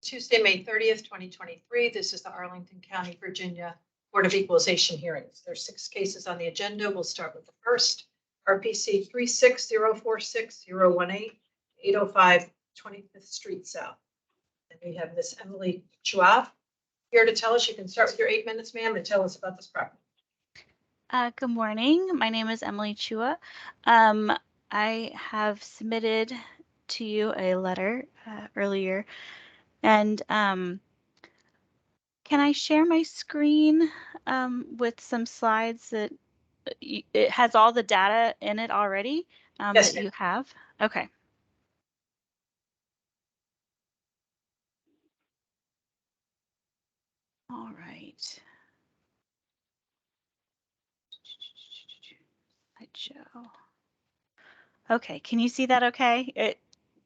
Tuesday, May 30th, 2023. This is the Arlington County, Virginia Board of Equalization hearings. There's 6 cases on the agenda. We'll start with the first, RPC 36046-018, 805 25th Street South. And we have Miss Emily Chua here to tell us. You can start with your 8 minutes, ma'am, and tell us about this property. Good morning. My name is Emily Chua. I have submitted to you a letter earlier, and can I share my screen with some slides that it has all the data in it already Yes, that you have? Okay. All right. Slideshow. Okay, can you see that okay? It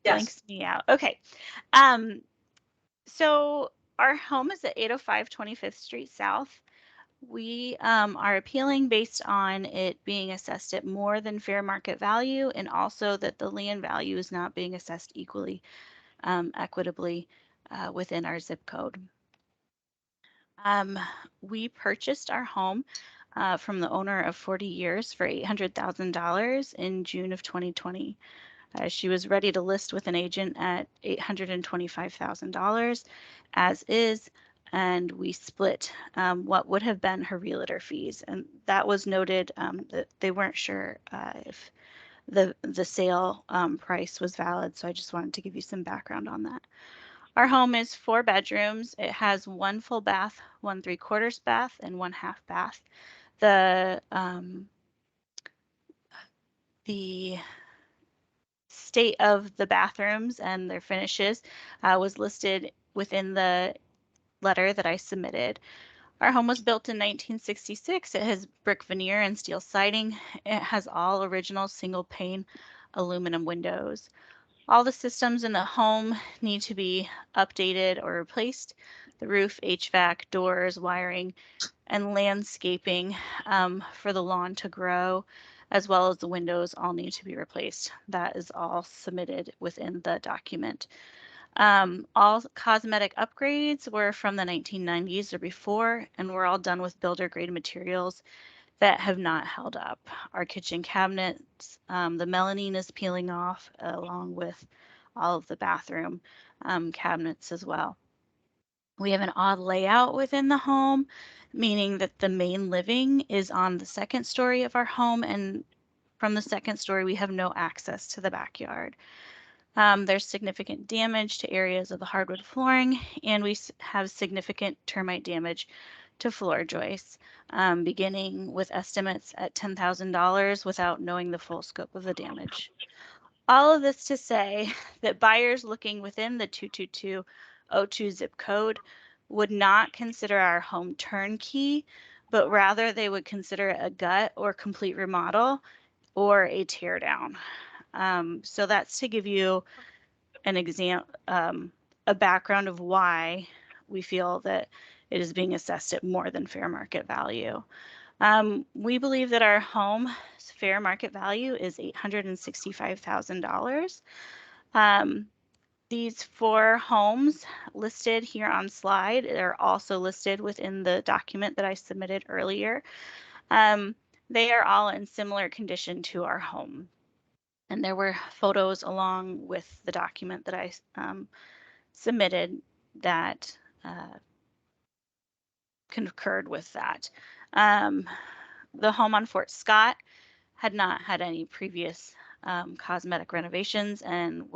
blanks me out. Okay. So our home is at 805 25th Street South. We are appealing based on it being assessed at more than fair market value, and also that the land value is not being assessed equally, equitably within our zip code. We purchased our home from the owner of 40 years for $800,000 in June of 2020. She was ready to list with an agent at $825,000 as is, and we split what would have been her realtor fees. And that was noted that they weren't sure if the sale price was valid. So I just wanted to give you some background on that. Our home is 4 bedrooms. It has 1 full bath, 1 3/4 bath, and 1 half bath. The state of the bathrooms and their finishes was listed within the letter that I submitted. Our home was built in 1966. It has brick veneer and steel siding. It has all original single pane aluminum windows. All the systems in the home need to be updated or replaced. The roof, HVAC, doors, wiring, and landscaping for the lawn to grow, as well as the windows, all need to be replaced. That is all submitted within the document. All cosmetic upgrades were from the 1990s or before, and we're all done with builder grade materials that have not held up. Our kitchen cabinets, the melamine is peeling off along with all of the bathroom cabinets as well. We have an odd layout within the home, meaning that the main living is on the 2nd story of our home, and from the 2nd story we have no access to the backyard. There's significant damage to areas of the hardwood flooring, and we have significant termite damage to floor joists, beginning with estimates at $10,000 without knowing the full scope of the damage. All of this to say that buyers looking within the 22202 zip code would not consider our home turnkey, but rather they would consider it a gut or complete remodel or a tear down. So that's to give you an example, a background of why we feel that it is being assessed at more than fair market value. We believe that our home's fair market value is $865,000. These 4 homes listed here on slide are also listed within the document that I submitted earlier. They are all in similar condition to our home. And there were photos along with the document that I submitted that concurred with that. The home on Fort Scott had not had any previous cosmetic renovations and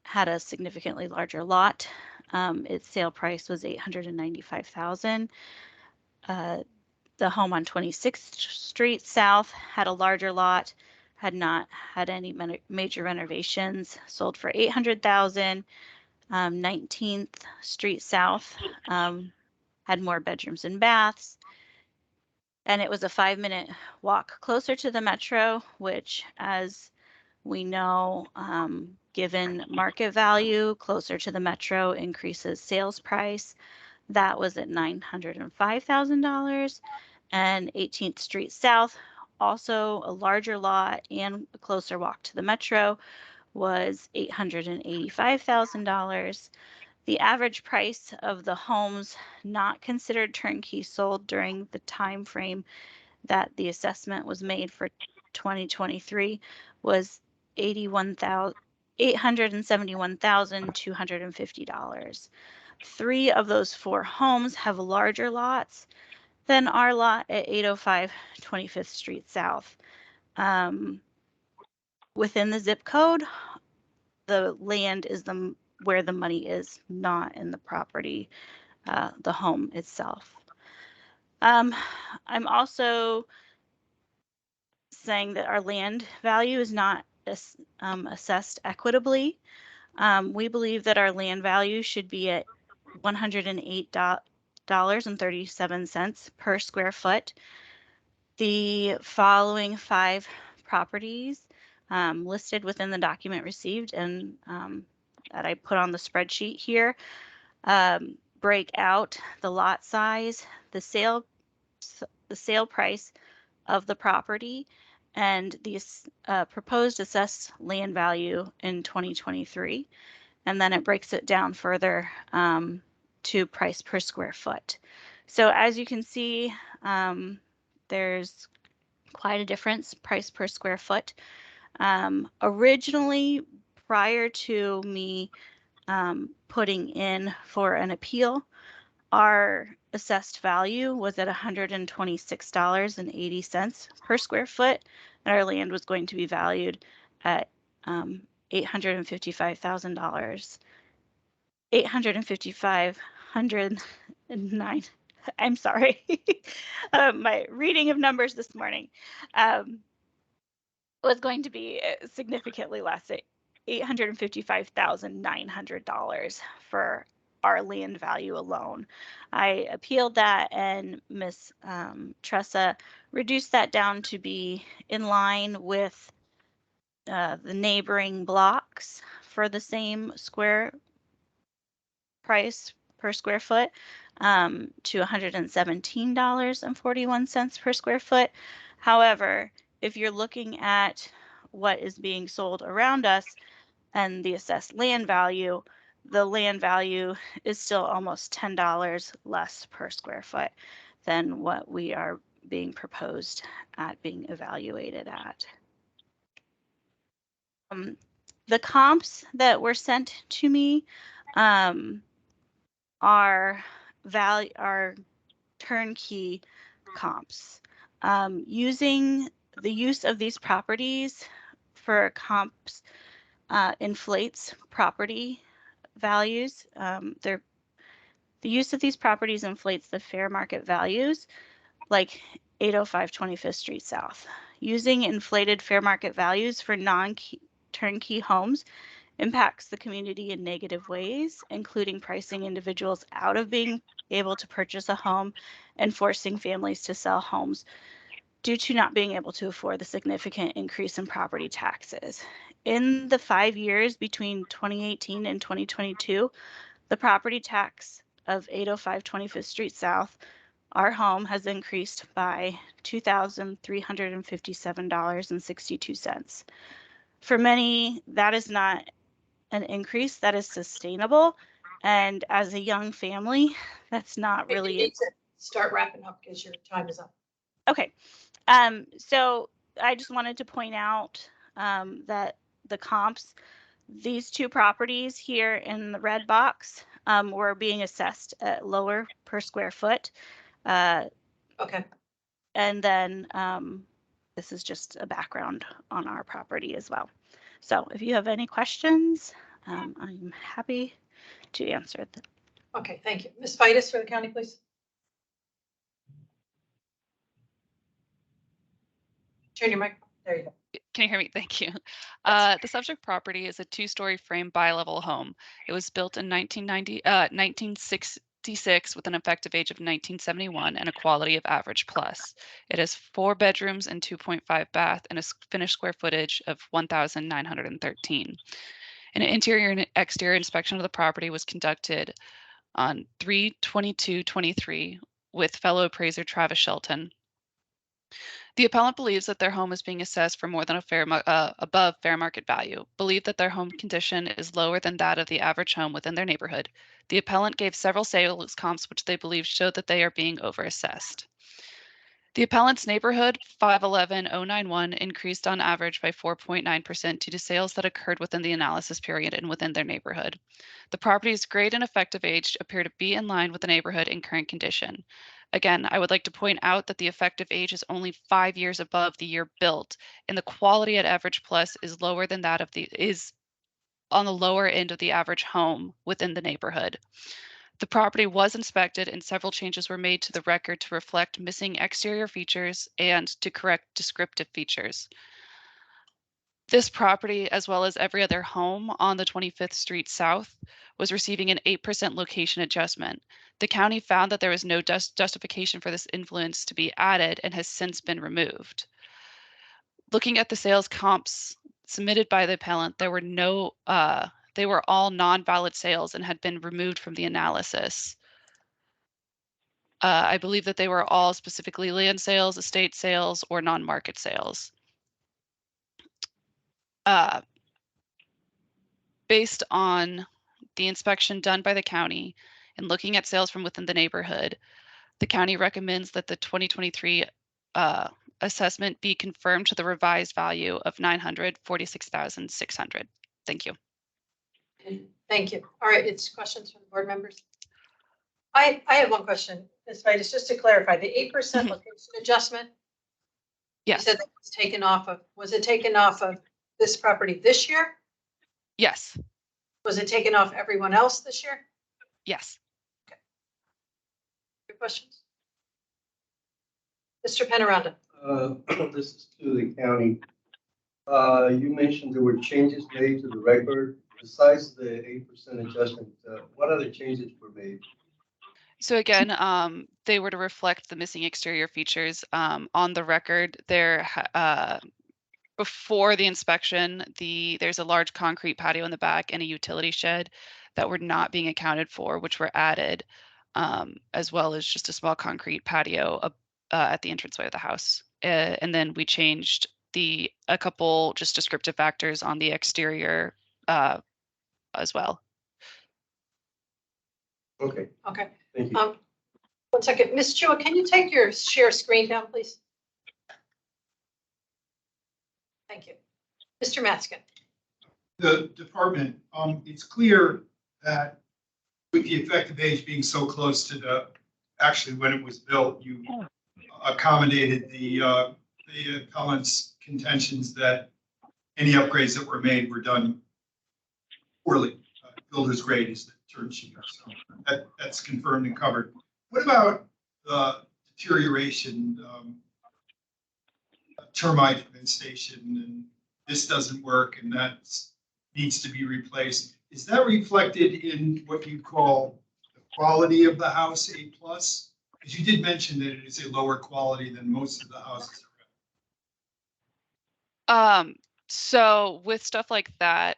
had a significantly larger lot. Its sale price was $895,000. The home on 26th Street South had a larger lot, had not had any major renovations, sold for $800,000. 19th Street South had more bedrooms and baths, and it was a 5-minute walk closer to the metro, which, as we know, given market value, closer to the metro increases sales price. That was at $905,000. And 18th Street South, also a larger lot and a closer walk to the metro, was $885,000. The average price of the homes not considered turnkey sold during the time frame that the assessment was made for 2023 was $871,250. 3 of those 4 homes have larger lots than our lot at 805 25th Street South. Within the zip code, the land is where the money is, not in the property, the home itself. I'm also saying that our land value is not assessed equitably. We believe that our land value should be at $108.37 per square foot. The following 5 properties listed within the document received and that I put on the spreadsheet here break out the lot size, the sale price of the property, and the proposed assessed land value in 2023. And then it breaks it down further to price per square foot. So as you can see, there's quite a difference price per square foot. Originally, prior to me putting in for an appeal, our assessed value was at $126.80 per square foot, and our land was going to be valued at $855,000. $855,109. I'm sorry. My reading of numbers this morning was going to be significantly less, at $855,900 for our land value alone. I appealed that, and Ms. Tressa reduced that down to be in line with the neighboring blocks for the same square price per square foot to $117.41 per square foot. However, if you're looking at what is being sold around us and the assessed land value, the land value is still almost $10 less per square foot than what we are being proposed at being evaluated at. The comps that were sent to me are turnkey comps. Using the use of these properties for comps inflates property values. The use of these properties inflates the fair market values, like 805 25th Street South. Using inflated fair market values for non-turnkey homes impacts the community in negative ways, including pricing individuals out of being able to purchase a home and forcing families to sell homes due to not being able to afford the significant increase in property taxes. In the 5 years between 2018 and 2022, the property tax of 805 25th Street South, our home, has increased by $2,357.62. For many, that is not an increase that is sustainable. And as a young family, that's not really. You need to start wrapping up because your time is up. Okay. So I just wanted to point out that the comps, these 2 properties here in the red box were being assessed at lower per square foot. Okay. And then this is just a background on our property as well. So if you have any questions, I'm happy to answer them. Okay, thank you. Ms. Vitus for the county, please. Turn your mic. There you go. Can you hear me? Thank you. The subject property is a 2-story frame bi-level home. It was built in 1966 with an effective age of 1971 and a quality of average plus. It has 4 bedrooms and 2.5 bath and a finished square footage of 1,913. An interior and exterior inspection of the property was conducted on 3/22/23 with fellow appraiser Travis Shelton. The appellant believes that their home is being assessed for more than above fair market value, believe that their home condition is lower than that of the average home within their neighborhood. The appellant gave several sales comps which they believe showed that they are being overassessed. The appellant's neighborhood 511091 increased on average by 4.9% due to sales that occurred within the analysis period and within their neighborhood. The property's grade and effective age appear to be in line with the neighborhood in current condition. Again, I would like to point out that the effective age is only 5 years above the year built, and the quality at average plus is lower than that of is on the lower end of the average home within the neighborhood. The property was inspected and several changes were made to the record to reflect missing exterior features and to correct descriptive features. This property, as well as every other home on the 25th Street South, was receiving an 8% location adjustment. The county found that there was no justification for this influence to be added and has since been removed. Looking at the sales comps submitted by the appellant, there were they were all non-valid sales and had been removed from the analysis. I believe that they were all specifically land sales, estate sales, or non-market sales. Based on the inspection done by the county and looking at sales from within the neighborhood, the county recommends that the 2023 assessment be confirmed to the revised value of $946,600. Thank you. Thank you. All right, it's questions from the board members. I have one question, Ms. Vitus, just to clarify, the 8% location adjustment. Yes. You said that was taken off of, was it taken off of this property this year? Yes. Was it taken off everyone else this year? Yes. Okay. Your questions? Mr. Penaranda. This is to the county. You mentioned there were changes made to the record. Besides the 8% adjustment, what other changes were made? So again, they were to reflect the missing exterior features on the record. Before the inspection, there's a large concrete patio in the back and a utility shed that were not being accounted for, which were added, as well as just a small concrete patio at the entranceway of the house. And then we changed a couple just descriptive factors on the exterior as well. Okay. Okay. Thank you. 1 second. Ms. Chua, can you take your share screen down, please? Thank you. Mr. Matzkin. The department, it's clear that with the effective age being so close to actually when it was built, you accommodated the appellant's contentions that any upgrades that were made were done poorly. Builder's grade is the term she used. So that's confirmed and covered. What about deterioration, termite infestation, and this doesn't work and that needs to be replaced? Is that reflected in what you call the quality of the house, A+? Because you did mention that it is a lower quality than most of the houses around. So with stuff like that,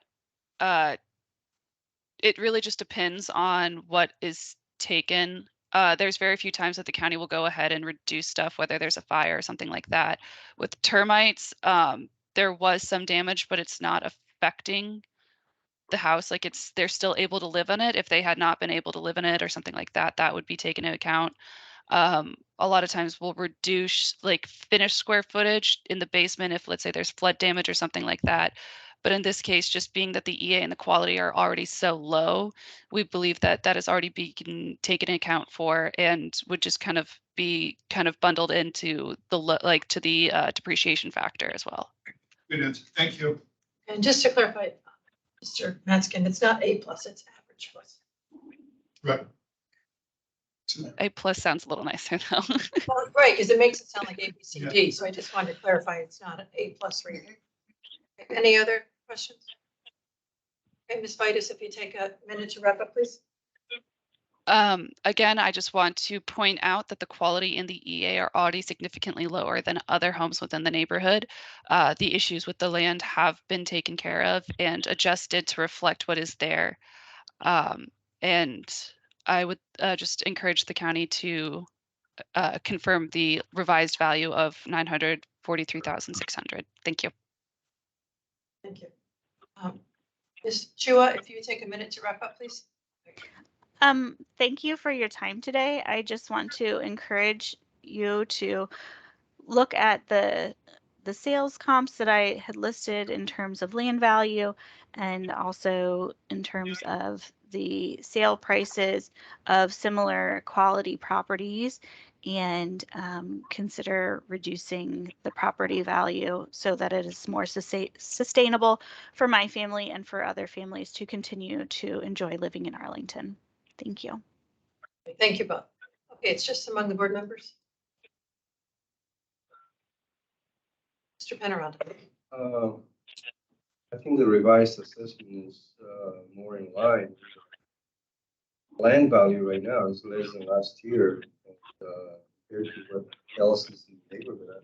it really just depends on what is taken. There's very few times that the county will go ahead and reduce stuff, whether there's a fire or something like that. With termites, there was some damage, but it's not affecting the house. Like they're still able to live in it. If they had not been able to live in it or something like that, that would be taken into account. A lot of times we'll reduce like finished square footage in the basement if, let's say, there's flood damage or something like that. But in this case, just being that the EA and the quality are already so low, we believe that that is already being taken into account for and would just kind of be bundled into the depreciation factor as well. Good answer. Thank you. And just to clarify, Mr. Matzkin, it's not A+, it's average plus. Right. A+ sounds a little nicer though. Well, right, because it makes it sound like A, B, C, D. So I just wanted to clarify it's not an A+ rating. Any other questions? Okay, Ms. Vitus, if you take a minute to wrap up, please. Again, I just want to point out that the quality in the EA are already significantly lower than other homes within the neighborhood. The issues with the land have been taken care of and adjusted to reflect what is there. And I would just encourage the county to confirm the revised value of 943,600. Thank you. Thank you. Ms. Chua, if you take a minute to wrap up, please. Thank you for your time today. I just want to encourage you to look at the sales comps that I had listed in terms of land value and also in terms of the sale prices of similar quality properties, and consider reducing the property value so that it is more sustainable for my family and for other families to continue to enjoy living in Arlington. Thank you. Thank you both. Okay, it's just among the board members. Mr. Penarond. I think the revised assessment is more in line. Land value right now is less than last year, compared to what else is in the neighborhood.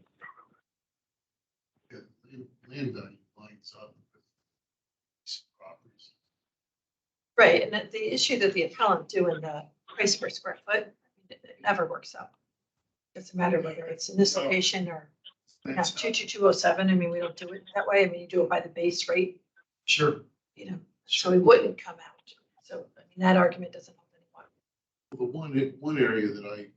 Land value lines up with these properties. Right, and the issue that the appellant doing the price per square foot, it never works out. Doesn't matter whether it's in this location or 22207. I mean, we don't do it that way. I mean, you do it by the base rate, Sure. you know, so it wouldn't come out. So, I mean, that argument doesn't help anyone. The one area that I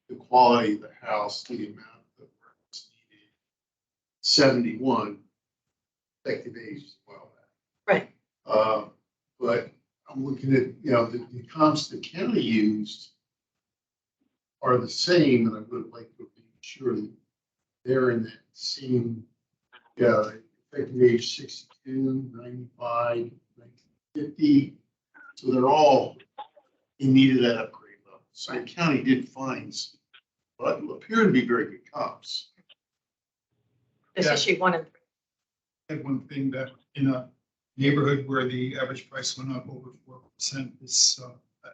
the quality of the house, the amount of work that's needed, 71 effective age as well. Right. But I'm looking at, you know, the comps the county used are the same, and I would like to be sure that they're in that same, effective age 62, 95, 50. So they're all in need of that upgrade level. So the county did find what appear to be very good comps. This Yeah. issue 1 and 3. And one thing that in a neighborhood where the average price went up over 4%, this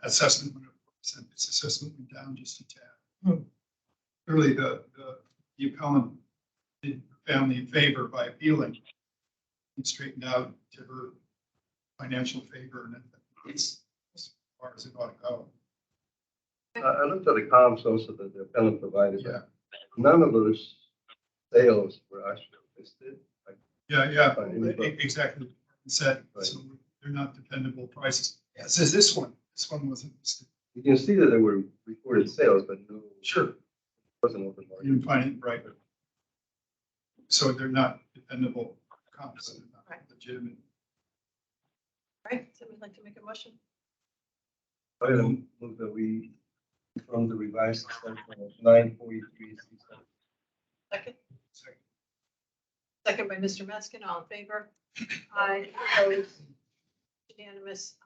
assessment went up 4%, this assessment went down just a tad. Clearly, the appellant found the favor by appealing and straightened out to her financial favor, and it's as far as it ought to go. I looked at the comps also that the appellant provided. Yeah. None of those sales were actually listed. Yeah, Fine. exactly. Said, Right. so they're not dependable prices. Yeah, it says this one wasn't listed. You can see that there were reported sales, but no. Sure. Wasn't open You market. didn't find it right. So they're not dependable comps, they're not Right. legitimate. Right, somebody like to make a motion? I move that we, from the revised assessment of 943. Second? Second. Second by Mr. Meskin, all in favor? Aye, opposed, unanimous.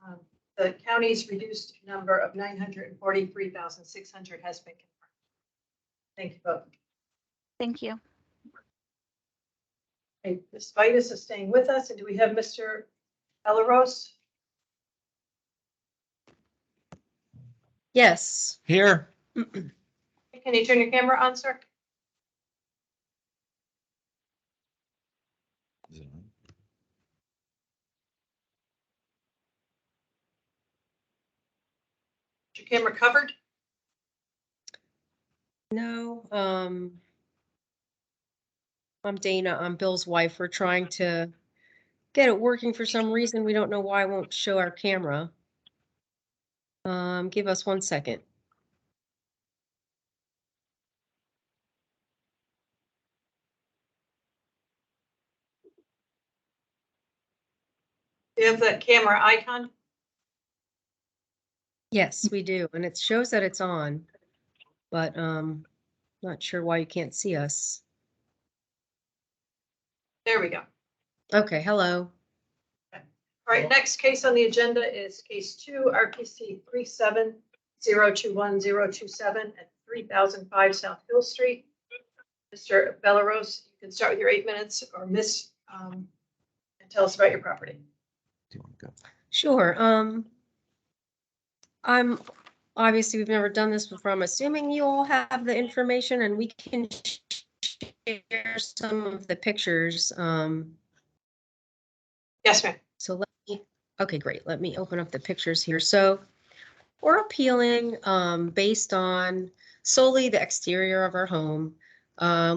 The county's reduced number of 943,600 has been confirmed. Thank you both. Thank you. Okay, Ms. Vitus is staying with us, and do we have Mr. Elaros? Yes. Here. Can you turn your camera on, sir? Is your camera covered? No, I'm Dana. I'm Bill's wife. We're trying to get it working for some reason. We don't know why it won't show our camera. Give us 1 second. Do you have the camera icon? Yes, we do. And it shows that it's on, but not sure why you can't see us. There we go. Okay, hello. All right, next case on the agenda is case 2, RPC 37021-027 at 3005 South Hill Street. Mr. Bellaros, you can start with your 8 minutes, or Miss, and tell us about your property. Do you want to go? Sure. I'm obviously we've never done this before. I'm assuming you all have the information and we can share some of the pictures. Yes, ma'am. So okay, great. Let me open up the pictures here. So or appealing, based on solely the exterior of our home.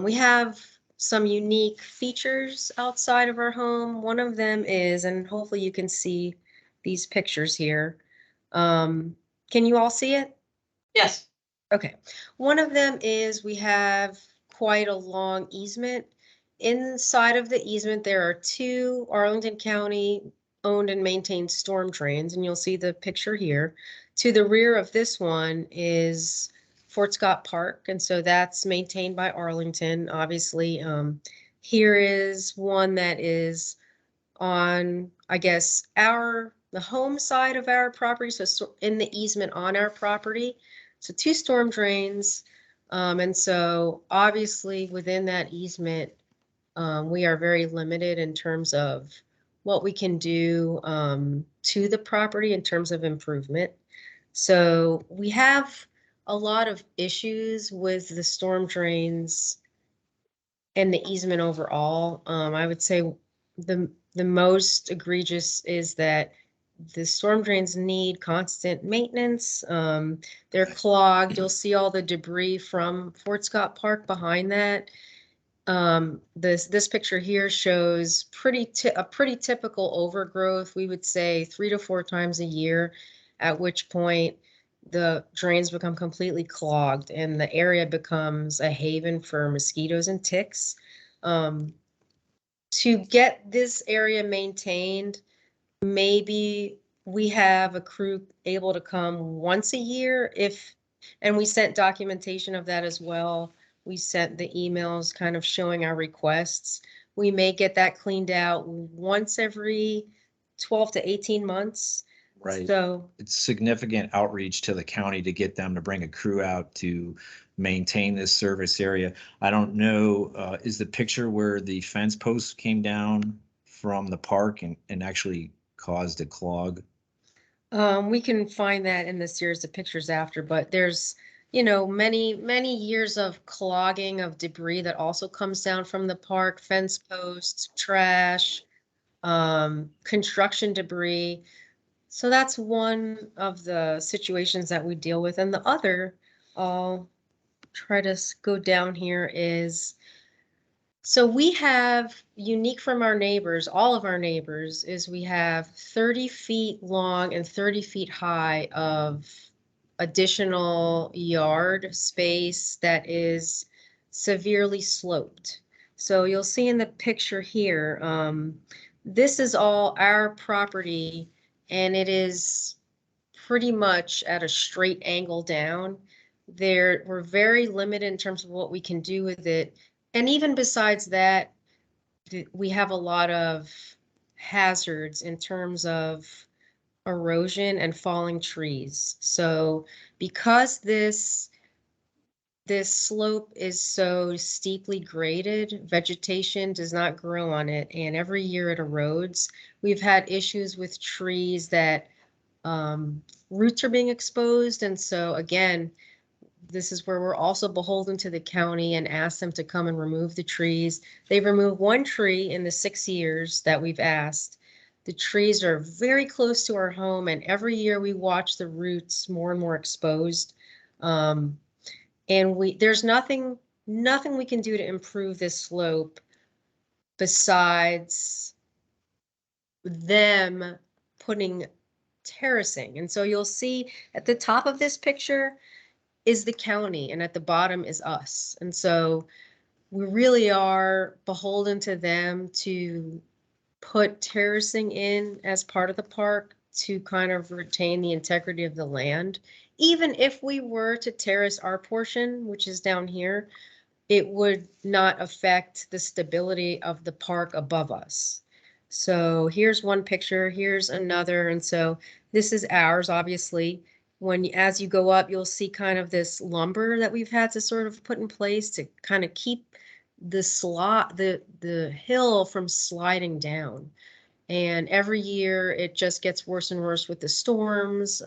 We have some unique features outside of our home. One of them is, and hopefully you can see these pictures here. Can you all see it? Yes. Okay. One of them is we have quite a long easement. Inside of the easement, there are two Arlington County owned and maintained storm drains, and you'll see the picture here. To the rear of this one is Fort Scott Park, and so that's maintained by Arlington, obviously. Here is one that is on, I guess, the home side of our property, so in the easement on our property. So two storm drains. And so obviously within that easement, we are very limited in terms of what we can do to the property in terms of improvement. So we have a lot of issues with the storm drains and the easement overall. I would say the most egregious is that the storm drains need constant maintenance. They're clogged. You'll see all the debris from Fort Scott Park behind that. This picture here shows a pretty typical overgrowth. We would say 3 to 4 times a year, at which point the drains become completely clogged and the area becomes a haven for mosquitoes and ticks. To get this area maintained, maybe we have a crew able to come once a year and we sent documentation of that as well. We sent the emails kind of showing our requests. We may get that cleaned out once every 12 to 18 months. Right. So It's significant outreach to the county to get them to bring a crew out to maintain this service area. I don't know, is the picture where the fence posts came down from the park and actually caused a clog? we can find that in the series of pictures after, but there's, you know, many years of clogging of debris that also comes down from the park, fence posts, trash, construction debris. So that's one of the situations that we deal with. And the other, I'll try to go down here, is so we have, unique from our neighbors, all of our neighbors, is we have 30 feet long and 30 feet high of additional yard space that is severely sloped. So you'll see in the picture here, this is all our property and it is pretty much at a straight angle down. We're very limited in terms of what we can do with it. And even besides that, we have a lot of hazards in terms of erosion and falling trees. So because this slope is so steeply graded, vegetation does not grow on it, and every year it erodes. We've had issues with trees that roots are being exposed, and so again, this is where we're also beholden to the county and ask them to come and remove the trees. They've removed one tree in the 6 years that we've asked. The trees are very close to our home, and every year we watch the roots more and more exposed. And there's nothing we can do to improve this slope besides them putting terracing. And so you'll see at the top of this picture is the county and at the bottom is us. And so we really are beholden to them to put terracing in as part of the park to kind of retain the integrity of the land. Even if we were to terrace our portion, which is down here, it would not affect the stability of the park above us. So here's one picture, here's another. And so this is ours, obviously. As you go up, you'll see kind of this lumber that we've had to sort of put in place to kind of keep the hill from sliding down. And every year it just gets worse and worse with the storms,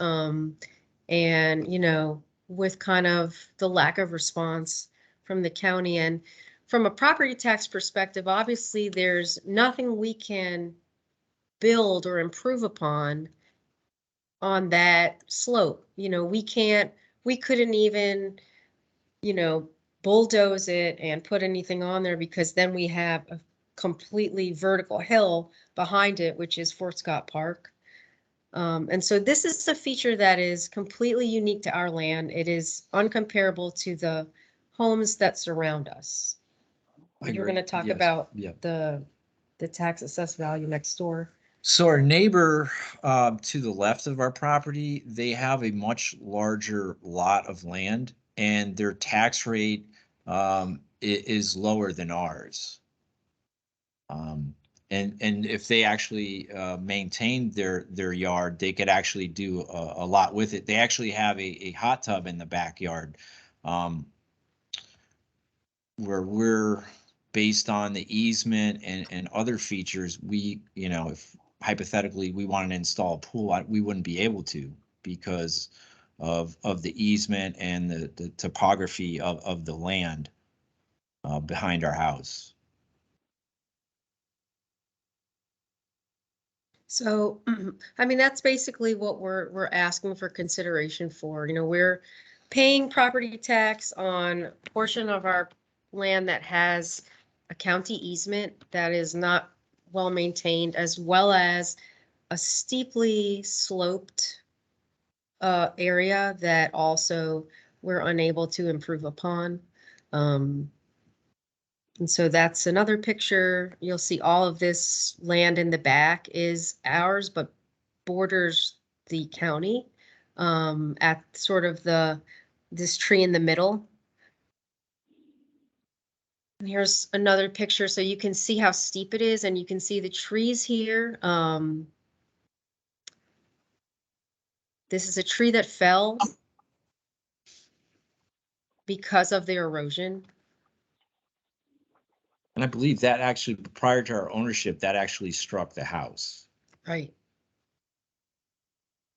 and, you know, with kind of the lack of response from the county. And from a property tax perspective, obviously there's nothing we can build or improve upon on that slope. You know, we couldn't even, you know, bulldoze it and put anything on there because then we have a completely vertical hill behind it, which is Fort Scott Park. And so this is a feature that is completely unique to our land. It is uncomparable to the homes that surround us. I You're agree. going to talk Yes. about Yeah. the tax assessed value next door. So our neighbor to the left of our property, they have a much larger lot of land, and their tax rate is lower than ours. And if they actually maintained their yard, they could actually do a lot with it. They actually have a hot tub in the backyard, where we're based on the easement and other features. We, you know, if hypothetically we wanted to install a pool, we wouldn't be able to because of the easement and the topography of the land behind our house. So, I mean, that's basically what we're asking for consideration for. You know, we're paying property tax on a portion of our land that has a county easement that is not well maintained, as well as a steeply sloped area that also we're unable to improve upon. And so that's another picture. You'll see all of this land in the back is ours, but borders the county at sort of this tree in the middle. And here's another picture so you can see how steep it is, and you can see the trees here. This is a tree that fell because of the erosion. And I believe that actually, prior to our ownership, that actually struck the house. Right.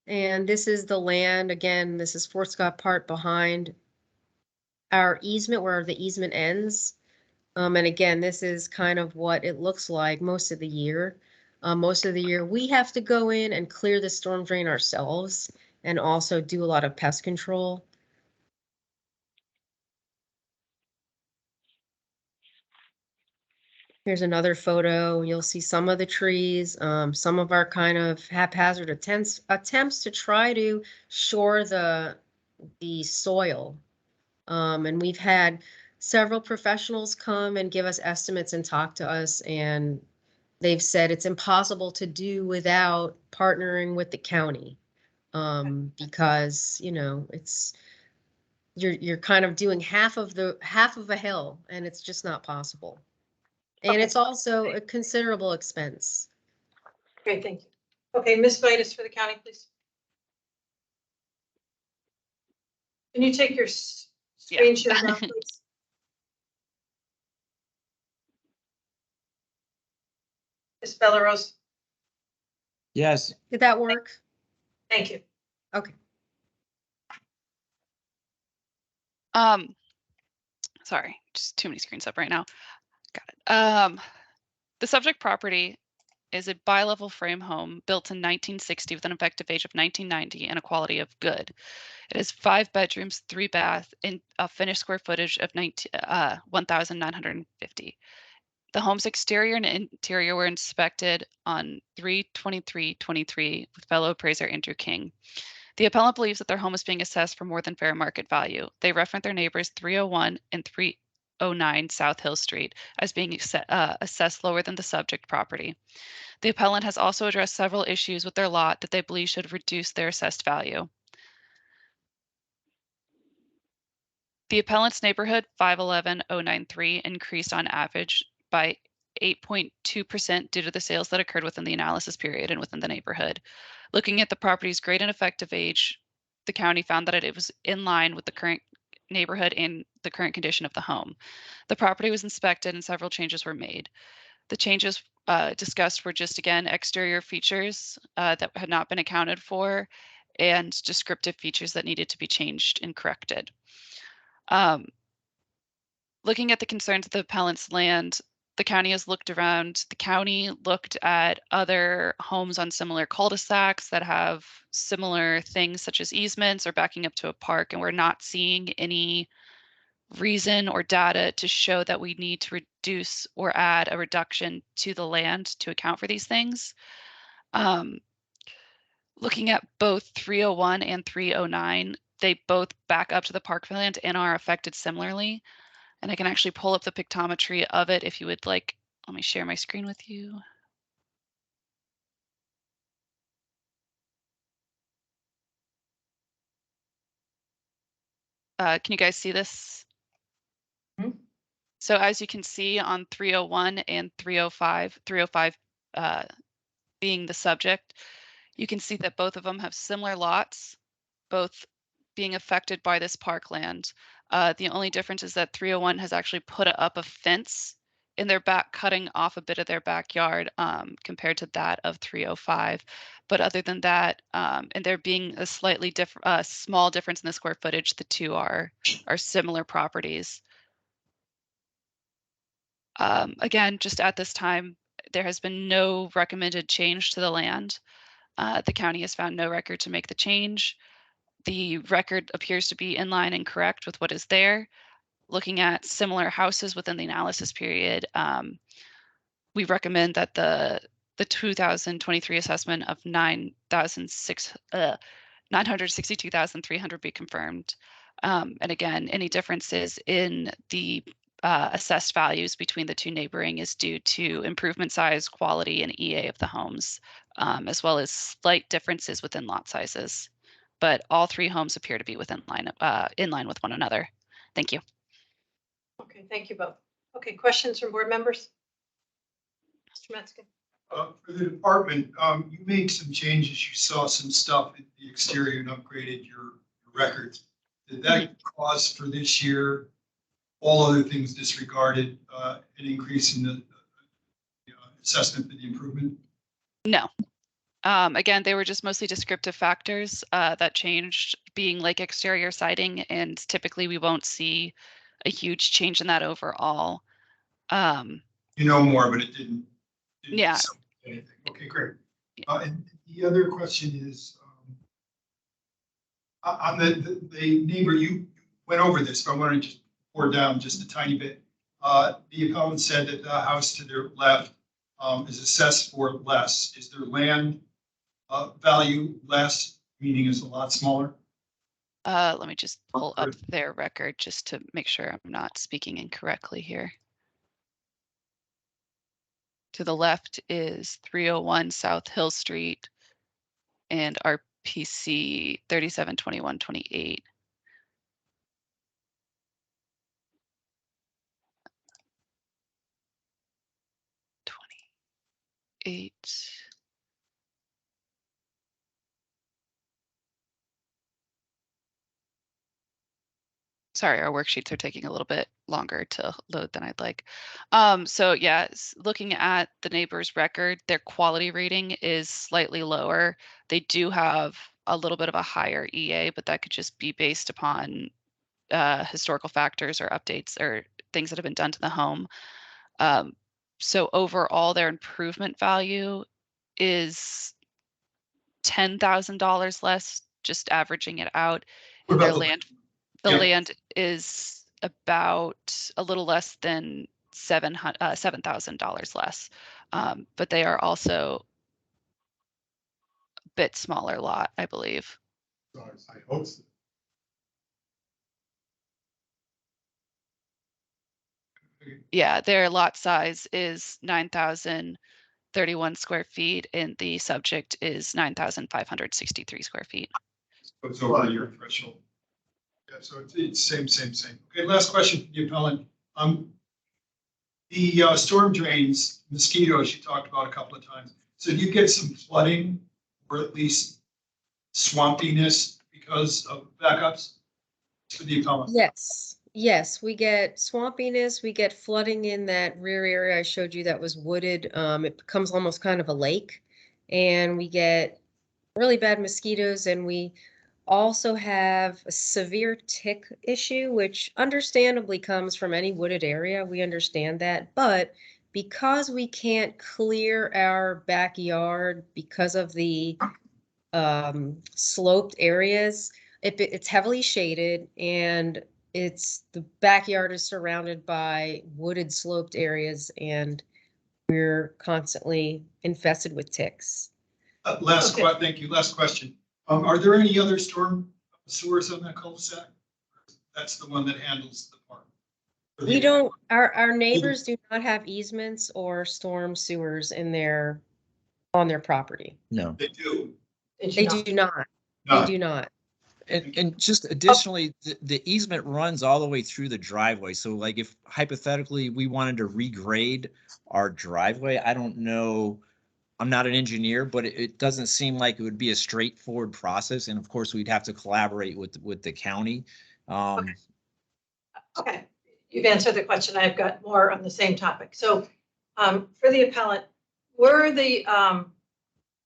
And this is the land. Again, this is Fort Scott Park behind our easement, where the easement ends. And again, this is kind of what it looks like most of the year. Most of the year, we have to go in and clear the storm drain ourselves and also do a lot of pest control. Here's another photo. You'll see some of the trees, some of our kind of haphazard attempts to try to shore the soil. And we've had several professionals come and give us estimates and talk to us, and they've said it's impossible to do without partnering with the county. Because, you know, you're kind of doing half of a hill, and it's just not possible. And Okay. it's also a considerable expense. Great, thank you. Okay, Ms. Vitus for the county, please. Can you take your screen share down, please? Ms. Bellerose, Yes. Did that work? thank you. Okay. Sorry, just too many screens up right now. Got it. The subject property is a bi-level frame home built in 1960 with an effective age of 1990 and a quality of good. It has 5 bedrooms, 3 baths, and a finished square footage of 1,950. The home's exterior and interior were inspected on 3/23/23 with fellow appraiser Andrew King. The appellant believes that their home is being assessed for more than fair market value. They reference their neighbors 301 and 309 South Hill Street as being assessed lower than the subject property. The appellant has also addressed several issues with their lot that they believe should reduce their assessed value. The appellant's neighborhood 511093 increased on average by 8.2% due to the sales that occurred within the analysis period and within the neighborhood. Looking at the property's grade and effective age, the county found that it was in line with the current neighborhood and the current condition of the home. The property was inspected and several changes were made. The changes discussed were just, again, exterior features that had not been accounted for and descriptive features that needed to be changed and corrected. Looking at the concerns of the appellant's land, the county has looked around. The county looked at other homes on similar cul-de-sacs that have similar things such as easements or backing up to a park, and we're not seeing any reason or data to show that we need to reduce or add a reduction to the land to account for these things. Looking at both 301 and 309, they both back up to the parkland and are affected similarly. And I can actually pull up the pictometry of it if you would like. Let me share my screen with you. Can you guys see this? Mhm. So as you can see on 301 and 305, 305 being the subject, you can see that both of them have similar lots, both being affected by this parkland. The only difference is that 301 has actually put up a fence in their back, cutting off a bit of their backyard compared to that of 305. But other than that, and there being a slightly different, small difference in the square footage, the two are similar properties. Again, just at this time, there has been no recommended change to the land. The county has found no record to make the change. The record appears to be in line and correct with what is there. Looking at similar houses within the analysis period, we recommend that the 2023 assessment of 962,300 be confirmed. And again, any differences in the assessed values between the two neighboring is due to improvement size, quality, and EA of the homes, as well as slight differences within lot sizes. But all three homes appear to be in line with one another. Thank you. Okay, thank you both. Okay, questions from board members? Mr. Metzger? For the department, you made some changes. You saw some stuff at the exterior and upgraded your records. Did that cause for this year, all other things disregarded, an increase in the assessment for the improvement? No. Again, they were just mostly descriptive factors that changed, being like exterior siding, and typically we won't see a huge change in that overall. You know more, but it didn't Yeah. anything. Okay, great. And the other question is, on the neighbor, you went over this, but I want to just pour down just a tiny bit. The appellant said that the house to their left is assessed for less. Is their land value less, meaning is a lot smaller? Let me just pull up their record just to make sure I'm not speaking incorrectly here. To the left is 301 South Hill Street and RPC 372128. 28. Sorry, our worksheets are taking a little bit longer to load than I'd like. So yeah, looking at the neighbor's record, their quality rating is slightly lower. They do have a little bit of a higher EA, but that could just be based upon historical factors or updates or things that have been done to the home. So overall, their improvement value is $10,000 less, just averaging it out. What And their about land yeah. land is about a little less than $7,000 less. But they are also a bit smaller lot, I believe. I hope so. Yeah, their lot size is 9,031 square feet, and the subject is 9,563 square feet. So it's over your threshold. Yeah, so it's same. Okay, last question for the appellant. The storm drains, mosquitoes you talked about a couple of times. So do you get some flooding or at least swampiness because of backups for the appellant? Yes, we get swampiness, we get flooding in that rear area I showed you that was wooded. It becomes almost kind of a lake, and we get really bad mosquitoes, and we also have a severe tick issue, which understandably comes from any wooded area. We understand that, but because we can't clear our backyard because of the sloped areas, it's heavily shaded, and the backyard is surrounded by wooded sloped areas, and we're constantly infested with ticks. Thank you. Last question. Are there any other storm sewers on that cul-de-sac? That's the one that handles the park. We don't, our neighbors do not have easements or storm sewers on their property. No. They do. They do not. They do not. And just additionally, the easement runs all the way through the driveway. So like if hypothetically we wanted to regrade our driveway, I don't know, I'm not an engineer, but it doesn't seem like it would be a straightforward process. And of course, we'd have to collaborate with the county. Okay, you've answered the question. I've got more on the same topic. So for the appellant, were the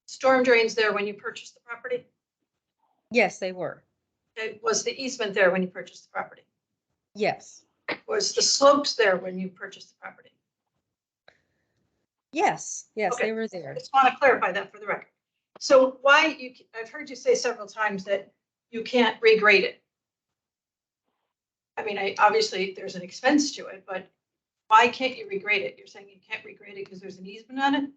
storm drains there when you purchased the property? Yes, they were. Okay, was the easement there when you purchased the property? Yes. Was the slopes there when you purchased the property? Yes, Okay. they were there. I just want to clarify that for the record. So I've heard you say several times that you can't regrade it. I mean, obviously there's an expense to it, but why can't you regrade it? You're saying you can't regrade it because there's an easement on it?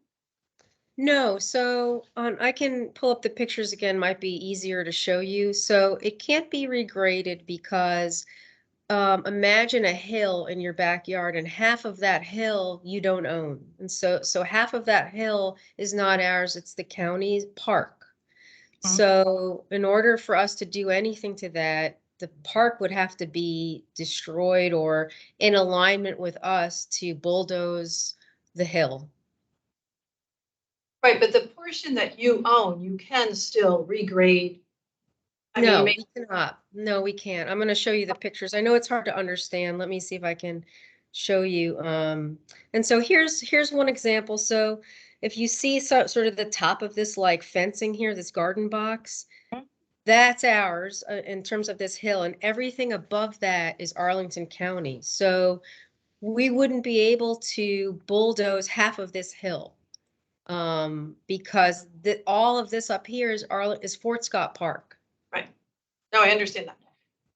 No, so I can pull up the pictures again, might be easier to show you. So it can't be regraded because imagine a hill in your backyard, and half of that hill you don't own. And so half of that hill is not ours, it's the county's park. Mhm. So in order for us to do anything to that, the park would have to be destroyed or in alignment with us to bulldoze the hill. Right, but the portion that you own, you can still regrade. I mean, No, you we cannot. No, we can't. I'm going to show you the pictures. I know it's hard to understand. Let me see if I can show you. And so here's one example. So if you see sort of the top of this like fencing here, this garden box, that's ours in terms of this hill, and everything above that is Arlington County. So we wouldn't be able to bulldoze half of this hill because all of this up here is Fort Scott Park. right. No, I understand that.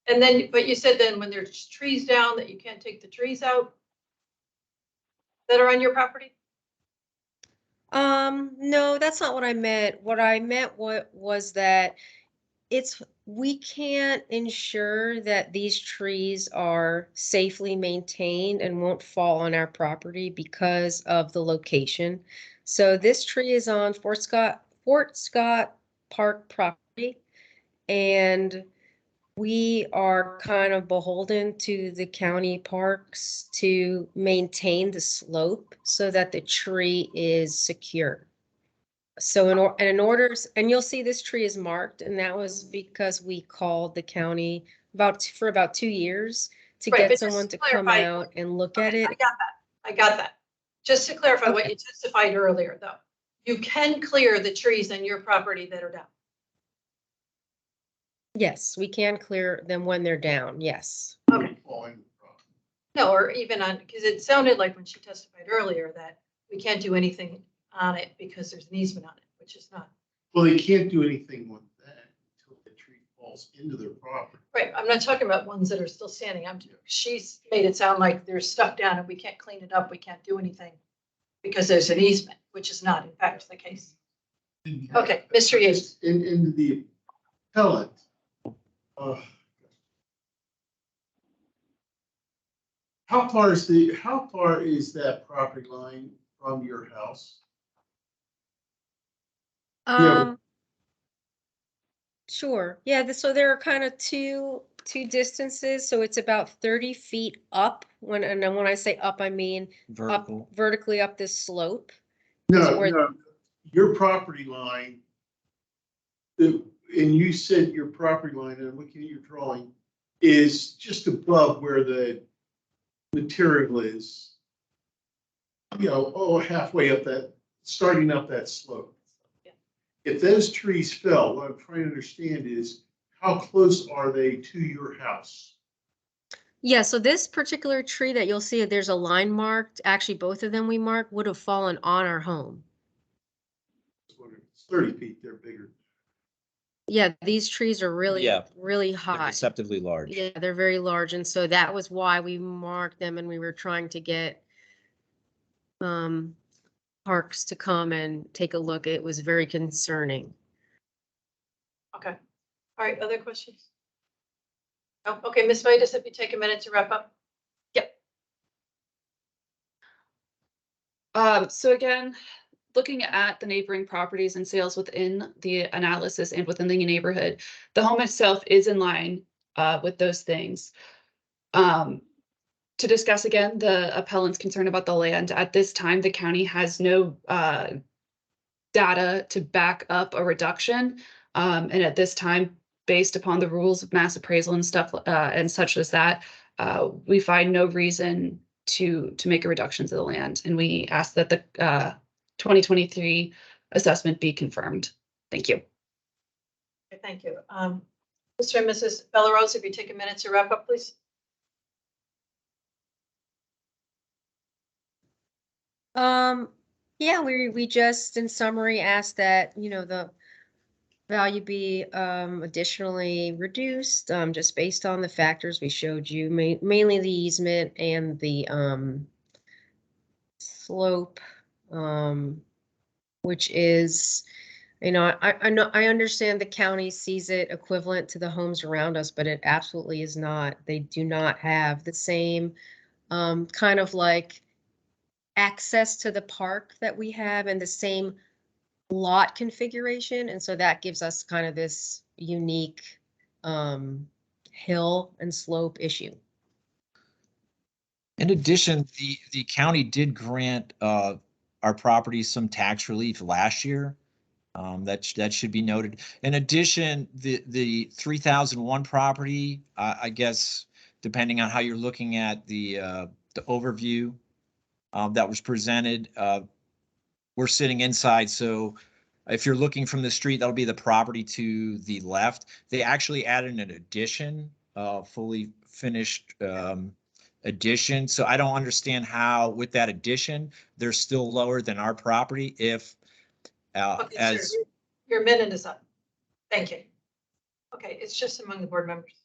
And then, but you said then when there's trees down that you can't take the trees out that are on your property? No, that's not what I meant. What I meant was that we can't ensure that these trees are safely maintained and won't fall on our property because of the location. So this tree is on Fort Scott Park property, and we are kind of beholden to the county parks to maintain the slope so that the tree is secure. So in order, and you'll see this tree is marked, and that was because we called the county for about 2 years to Right, but get just someone to to come clarify- out and look at Okay, it. I got that. Just to clarify what Okay. you testified earlier, though, you can clear the trees on your property that are down. Yes, we can clear them when they're down, yes. Okay. Fall into the problem. No, or even on, because it sounded like when she testified earlier that we can't do anything on it because there's an easement on it, which is not. Well, they can't do anything with that until the tree falls into their property. Right, I'm not talking about ones that are still standing. She's made it sound like they're stuck down and we can't clean it up, we can't do anything because there's an easement, which is not in fact the case. Okay, Mr. Yates. In the appellant, how far is that property line from your house? Yeah. Sure, yeah, so there are kind of two distances, so it's about 30 feet up, and then when I say up, I mean up Vertical. vertically up this slope. No, where- no, your property line, and you said your property line, and I'm looking at your drawing, is just above where the material is. You know, halfway up starting up that slope. Yeah. If those trees fell, what I'm trying to understand is how close are they to your house? Yeah, so this particular tree that you'll see, there's a line marked, actually both of them we marked would have fallen on our home. It's 30 feet, they're bigger. Yeah, these trees are really, Yeah. really They're high. deceptively large. Yeah, they're very large, and so that was why we marked them, and we were trying to get parks to come and take a look. It was very concerning. Okay. All right, other questions? Oh, okay, Ms. Vitus, if you take a minute to wrap up. So again, looking at the neighboring properties and sales within the analysis and within the neighborhood, the home itself is in line with those things. To discuss again, the appellant's concern about the land, at this time, the county has no data to back up a reduction. And at this time, based upon the rules of mass appraisal and stuff and such as that, we find no reason to make a reduction to the land. And we ask that the 2023 assessment be confirmed. Thank you. Okay, thank you. Mr. and Mrs. Bellarose, if you take a minute to wrap up, please. Yeah, we just in summary asked that, the value be additionally reduced, just based on the factors we showed you, mainly the easement and the slope, which is, I know, I understand the county sees it equivalent to the homes around us, but it absolutely is not. They do not have the same kind of like access to the park that we have and the same lot configuration. And so that gives us kind of this unique hill and slope issue. In addition, the county did grant our property some tax relief last year. That should be noted. In addition, the 3001 property, I guess, depending on how you're looking at the overview that was presented, we're sitting inside. So if you're looking from the street, that'll be the property to the left. They actually added an addition, fully finished addition. So I don't understand how with that addition, they're still lower than our property if Okay, as sir, your minute is up. Thank you. Okay, it's just among the board members.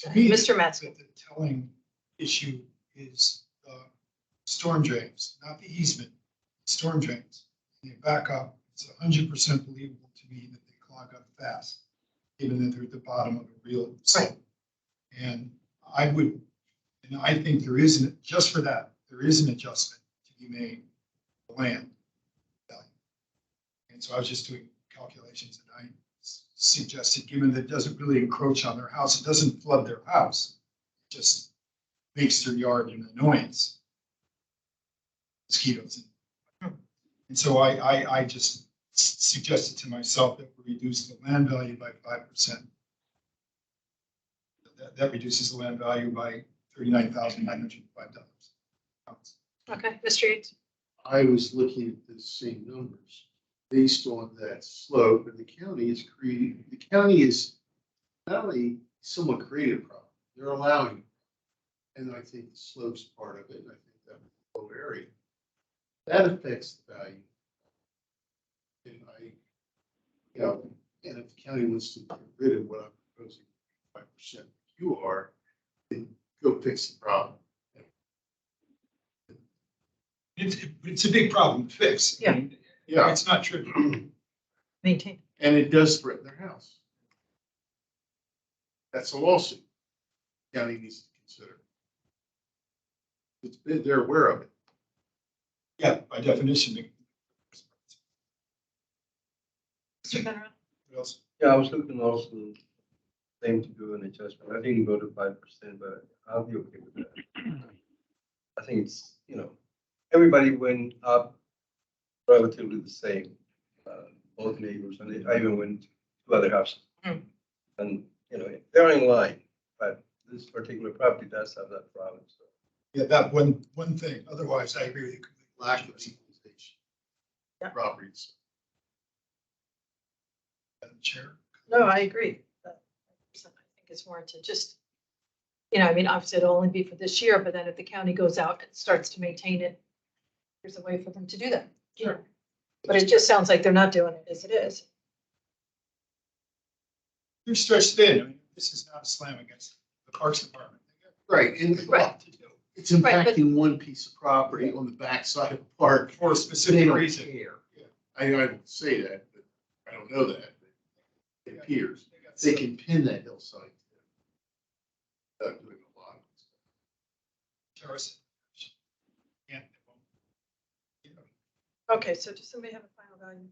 To me, Mr. Matzke. The telling issue is storm drains, not the easement, storm drains. They back up, it's 100% believable to me that they clog up fast, given that they're at the bottom of a real slope. And I think there isn't, just for that, there is an adjustment to be made to the land value. And so I was just doing calculations and I suggested, given that it doesn't really encroach on their house, it doesn't flood their house, it just makes their yard an annoyance. Mosquitoes. And so I just suggested to myself that we reduce the land value by 5%. That reduces the land value by $39,905. Okay, Mr. Yates. I was looking at the same numbers based on that slope, and the county is not only somewhat creative problem, they're allowing, and I think the slope's part of it, and I think that low area. That affects the value. And and if the county wants to get rid of what I'm proposing, 5% you are, then go fix the problem. It's a big problem to fix. Yeah. I mean, it's not trivial. Maintain. And it does threaten their house. That's a lawsuit. The county needs to consider. They're aware of it. Yeah, by definition. Mr. Penrod. What else? Yeah, I was looking also same to do an adjustment. I didn't go to 5%, but I'll be okay with that. I think it's, everybody went up relatively the same, both neighbors, and I even went to other houses. Mm. And, they're in line, but this particular property does have that problem, so. Yeah, that one thing. Otherwise, I agree with you. Lack of equalization. Yeah. Properties. Chair. No, I agree. is warranted, just, I mean, obviously it'll only be for this year, but then if the county goes out and starts to maintain it, there's a way for them to do that. Sure. But it just sounds like they're not doing it as it is. They're stretched thin. I mean, this is not a slam against the Parks Department. Right, and They got a lot to do it's Right, but- impacting one piece of property on the backside of the park. for a They specific don't reason. care. I don't say that, but I don't know that. It appears. They got They some- can pin that hillside. Without doing a lot. terrace. Yeah. You know, Okay, so does somebody have a final value?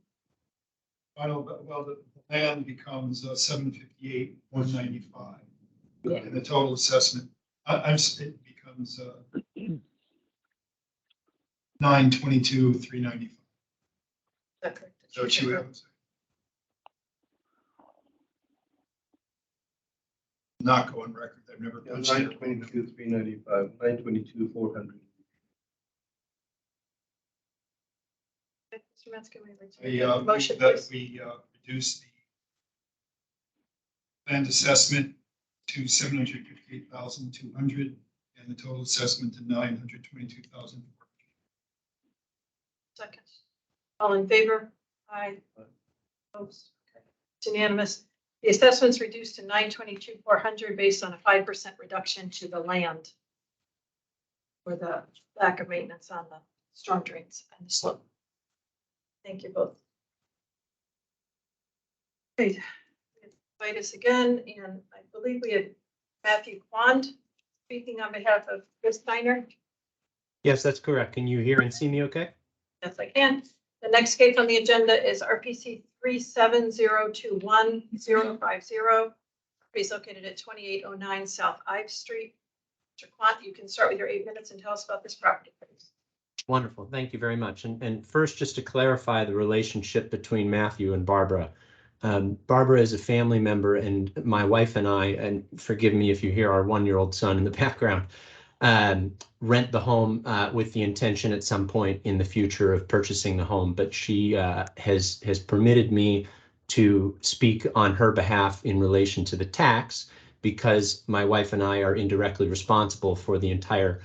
well, the land becomes 758, 195. Yeah. And the total assessment, it becomes 922, 395. Is that correct? So what you have. Not go on record. I've never punched it. 922, 395, 922, 400. Mr. Metzger, will you read I, the motion, that please? we reduce the land assessment to 758,200 and the total assessment to 922,000. Second. All in favor? Aye. Opposed? Okay. It's unanimous. The assessment's reduced to 922,400 based on a 5% reduction to the land for the lack of maintenance on the storm drains and the slope. Thank you both. Okay, invite us again, and I believe we have Matthew Quand speaking on behalf of Chris Steiner. Yes, that's correct. Can you hear and see me okay? Yes, I can. The next case on the agenda is RPC 37021-050. Please located at 2809 South Ives Street. Mr. Quant, you can start with your 8 minutes and tell us about this property, please. Wonderful. Thank you very much. And first, just to clarify the relationship between Matthew and Barbara. Barbara is a family member, and my wife and I, and forgive me if you hear our 1-year-old son in the background, rent the home with the intention at some point in the future of purchasing the home. But she has permitted me to speak on her behalf in relation to the tax, because my wife and I are indirectly responsible for the entire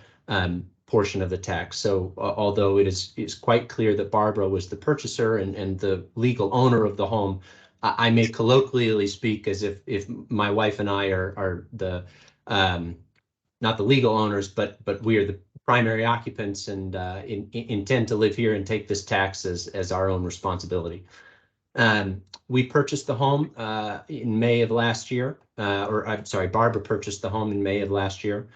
portion of the tax. So although it is quite clear that Barbara was the purchaser and the legal owner of the home, I may colloquially speak as if my wife and I are the not the legal owners, but we are the primary occupants and intend to live here and take this tax as our own responsibility. We purchased the home in May of last year, or I'm sorry, Barbara purchased the home in May of last year.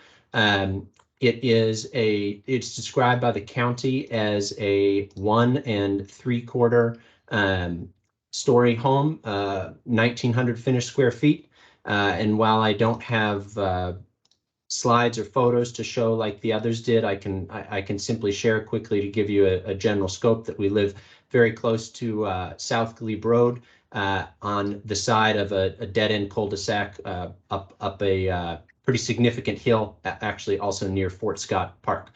It's described by the county as a 1 3/4 story home, 1,900 finished square feet. And while I don't have slides or photos to show like the others did, I can simply share quickly to give you a general scope that we live very close to South Glebe Road, on the side of a dead-end cul-de-sac up a pretty significant hill, actually also near Fort Scott Park.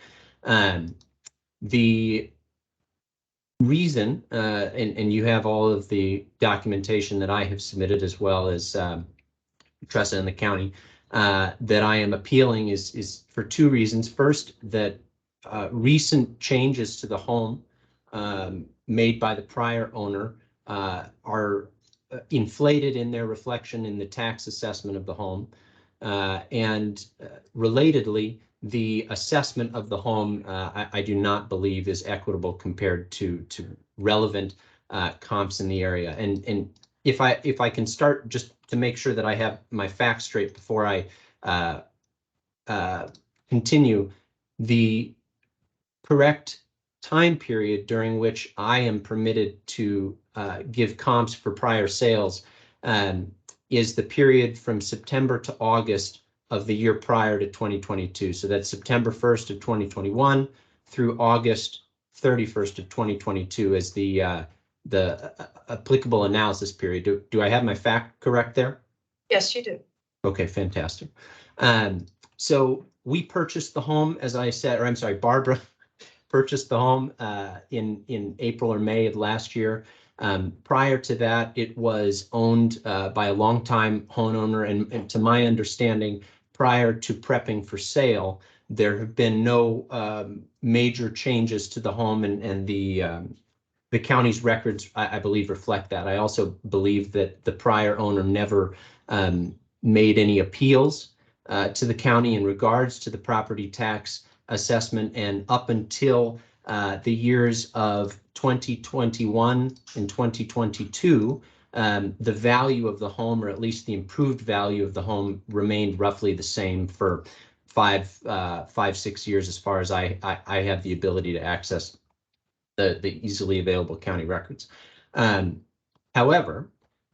The reason, and you have all of the documentation that I have submitted, as well as Tressa and the county, that I am appealing is for 2 reasons. First, that recent changes to the home made by the prior owner are inflated in their reflection in the tax assessment of the home. And relatedly, the assessment of the home, I do not believe is equitable compared to relevant comps in the area. And if I can start just to make sure that I have my facts straight before I continue, the correct time period during which I am permitted to give comps for prior sales is the period from September to August of the year prior to 2022. So that's September 1st of 2021 through August 31st of 2022 as the applicable analysis period. Do I have my fact correct there? Yes, you do. Okay, fantastic. So we purchased the home, as I said, or I'm sorry, Barbara purchased the home in April or May of last year. Prior to that, it was owned by a longtime homeowner, and to my understanding, prior to prepping for sale, there have been no major changes to the home, and the county's records, I believe, reflect that. I also believe that the prior owner never made any appeals to the county in regards to the property tax assessment, and up until the years of 2021 and 2022, the value of the home, or at least the improved value of the home, remained roughly the same for 6 years, as far as I have the ability to access the easily available county records. However,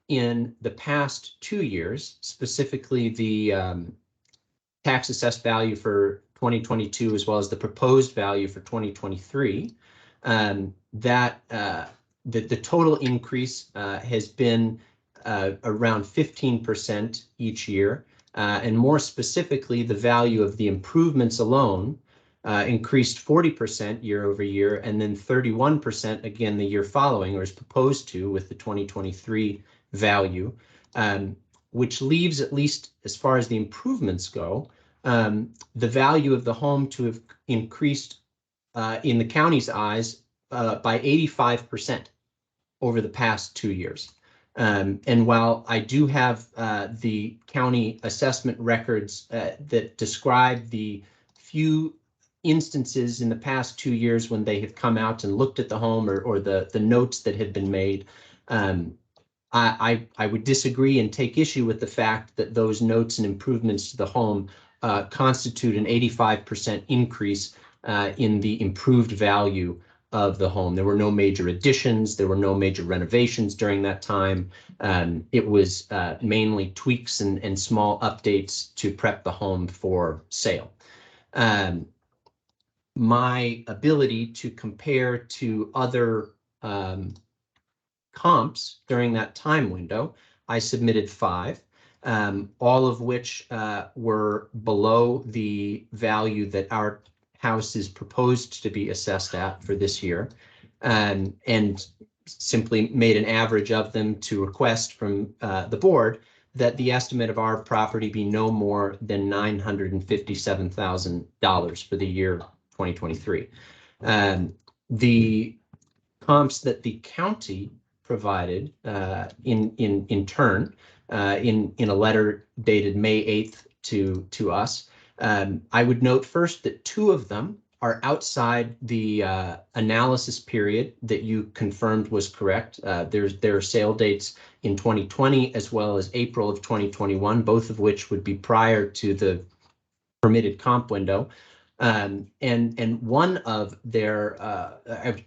in the past 2 years, specifically the tax assessed value for 2022, as well as the proposed value for 2023, the total increase has been around 15% each year. And more specifically, the value of the improvements alone increased 40% year over year, and then 31% again the year following, or is proposed to, with the 2023 value, which leaves, at least as far as the improvements go, the value of the home to have increased in the county's eyes by 85% over the past 2 years. And while I do have the county assessment records that describe the few instances in the past 2 years when they have come out and looked at the home, or the notes that had been made, I would disagree and take issue with the fact that those notes and improvements to the home constitute an 85% increase in the improved value of the home. There were no major additions, there were no major renovations during that time. It was mainly tweaks and small updates to prep the home for sale. My ability to compare to other comps during that time window, I submitted 5, all of which were below the value that our house is proposed to be assessed at for this year, and simply made an average of them to request from the board that the estimate of our property be no more than $957,000 for the year 2023. The comps that the county provided in turn, in a letter dated May 8th to us, I would note first that 2 of them are outside the analysis period that you confirmed was correct. There are sale dates in 2020 as well as April of 2021, both of which would be prior to the permitted comp window. And one of their,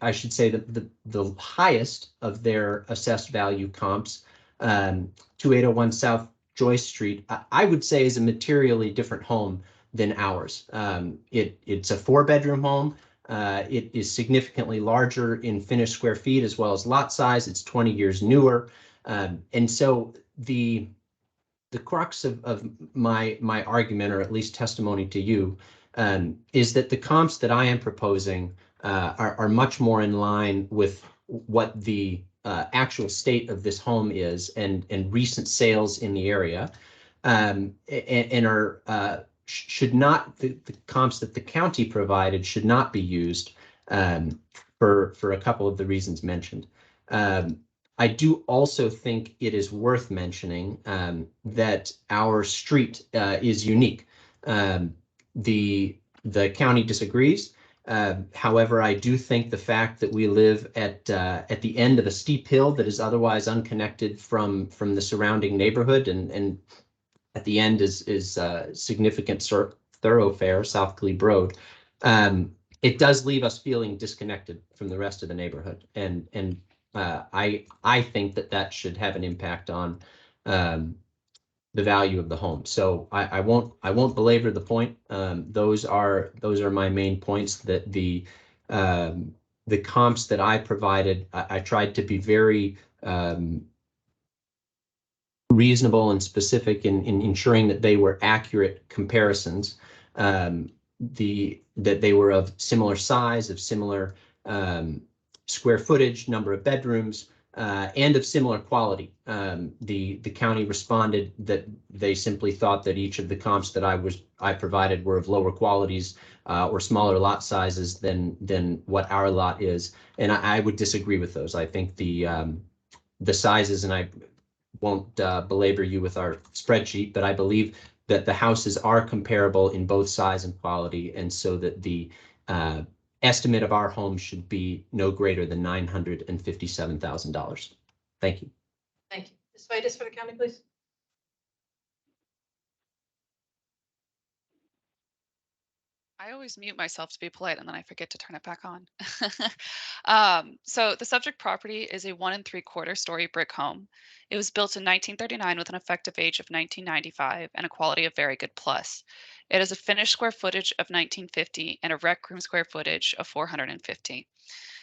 I should say the highest of their assessed value comps, 2801 South Joyce Street, I would say is a materially different home than ours. It's a 4-bedroom home. It is significantly larger in finished square feet as well as lot size. It's 20 years newer. And so the crux of my argument, or at least testimony to you, is that the comps that I am proposing are much more in line with what the actual state of this home is, and recent sales in the area, and are should not, the comps that the county provided should not be used for a couple of the reasons mentioned. I do also think it is worth mentioning that our street is unique. The county disagrees. However, I do think the fact that we live at the end of a steep hill that is otherwise unconnected from the surrounding neighborhood, and at the end is significant thoroughfare, South Glebe Road, it does leave us feeling disconnected from the rest of the neighborhood, and I think that should have an impact on the value of the home. So I won't belabor the point. Those are my main points. That the comps that I provided, I tried to be very reasonable and specific in ensuring that they were accurate comparisons. That they were of similar size, of similar square footage, number of bedrooms, and of similar quality. The county responded that they simply thought that each of the comps that I provided were of lower qualities or smaller lot sizes than what our lot is, and I would disagree with those. I think the sizes, and I won't belabor you with our spreadsheet, but I believe that the houses are comparable in both size and quality, and so that the estimate of our home should be no greater than $957,000. Thank you. Thank you. Ms. Vitus for the county, please. I always mute myself to be polite and then I forget to turn it back on. So the subject property is a 1 3/4 story brick home. It was built in 1939 with an effective age of 1995 and a quality of very good plus. It has a finished square footage of 1950 and a rec room square footage of 450.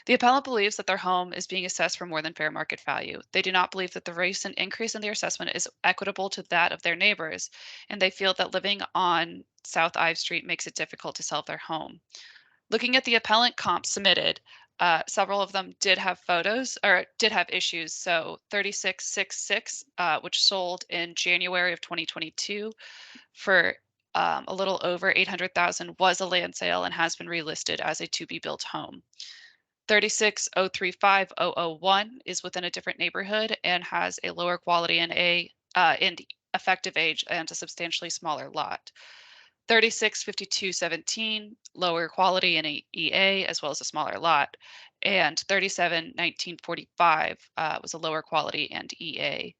The appellant believes that their home is being assessed for more than fair market value. They do not believe that the recent increase in their assessment is equitable to that of their neighbors, and they feel that living on South Ive Street makes it difficult to sell their home. Looking at the appellant comps submitted, several of them did have photos or did have issues. So 3666, which sold in January of 2022 for a little over 800,000, was a land sale and has been relisted as a to-be-built home. 36035001 is within a different neighborhood and has a lower quality and effective age and a substantially smaller lot. 365217, lower quality and EA as well as a smaller lot, and 371945 was a lower quality and EA.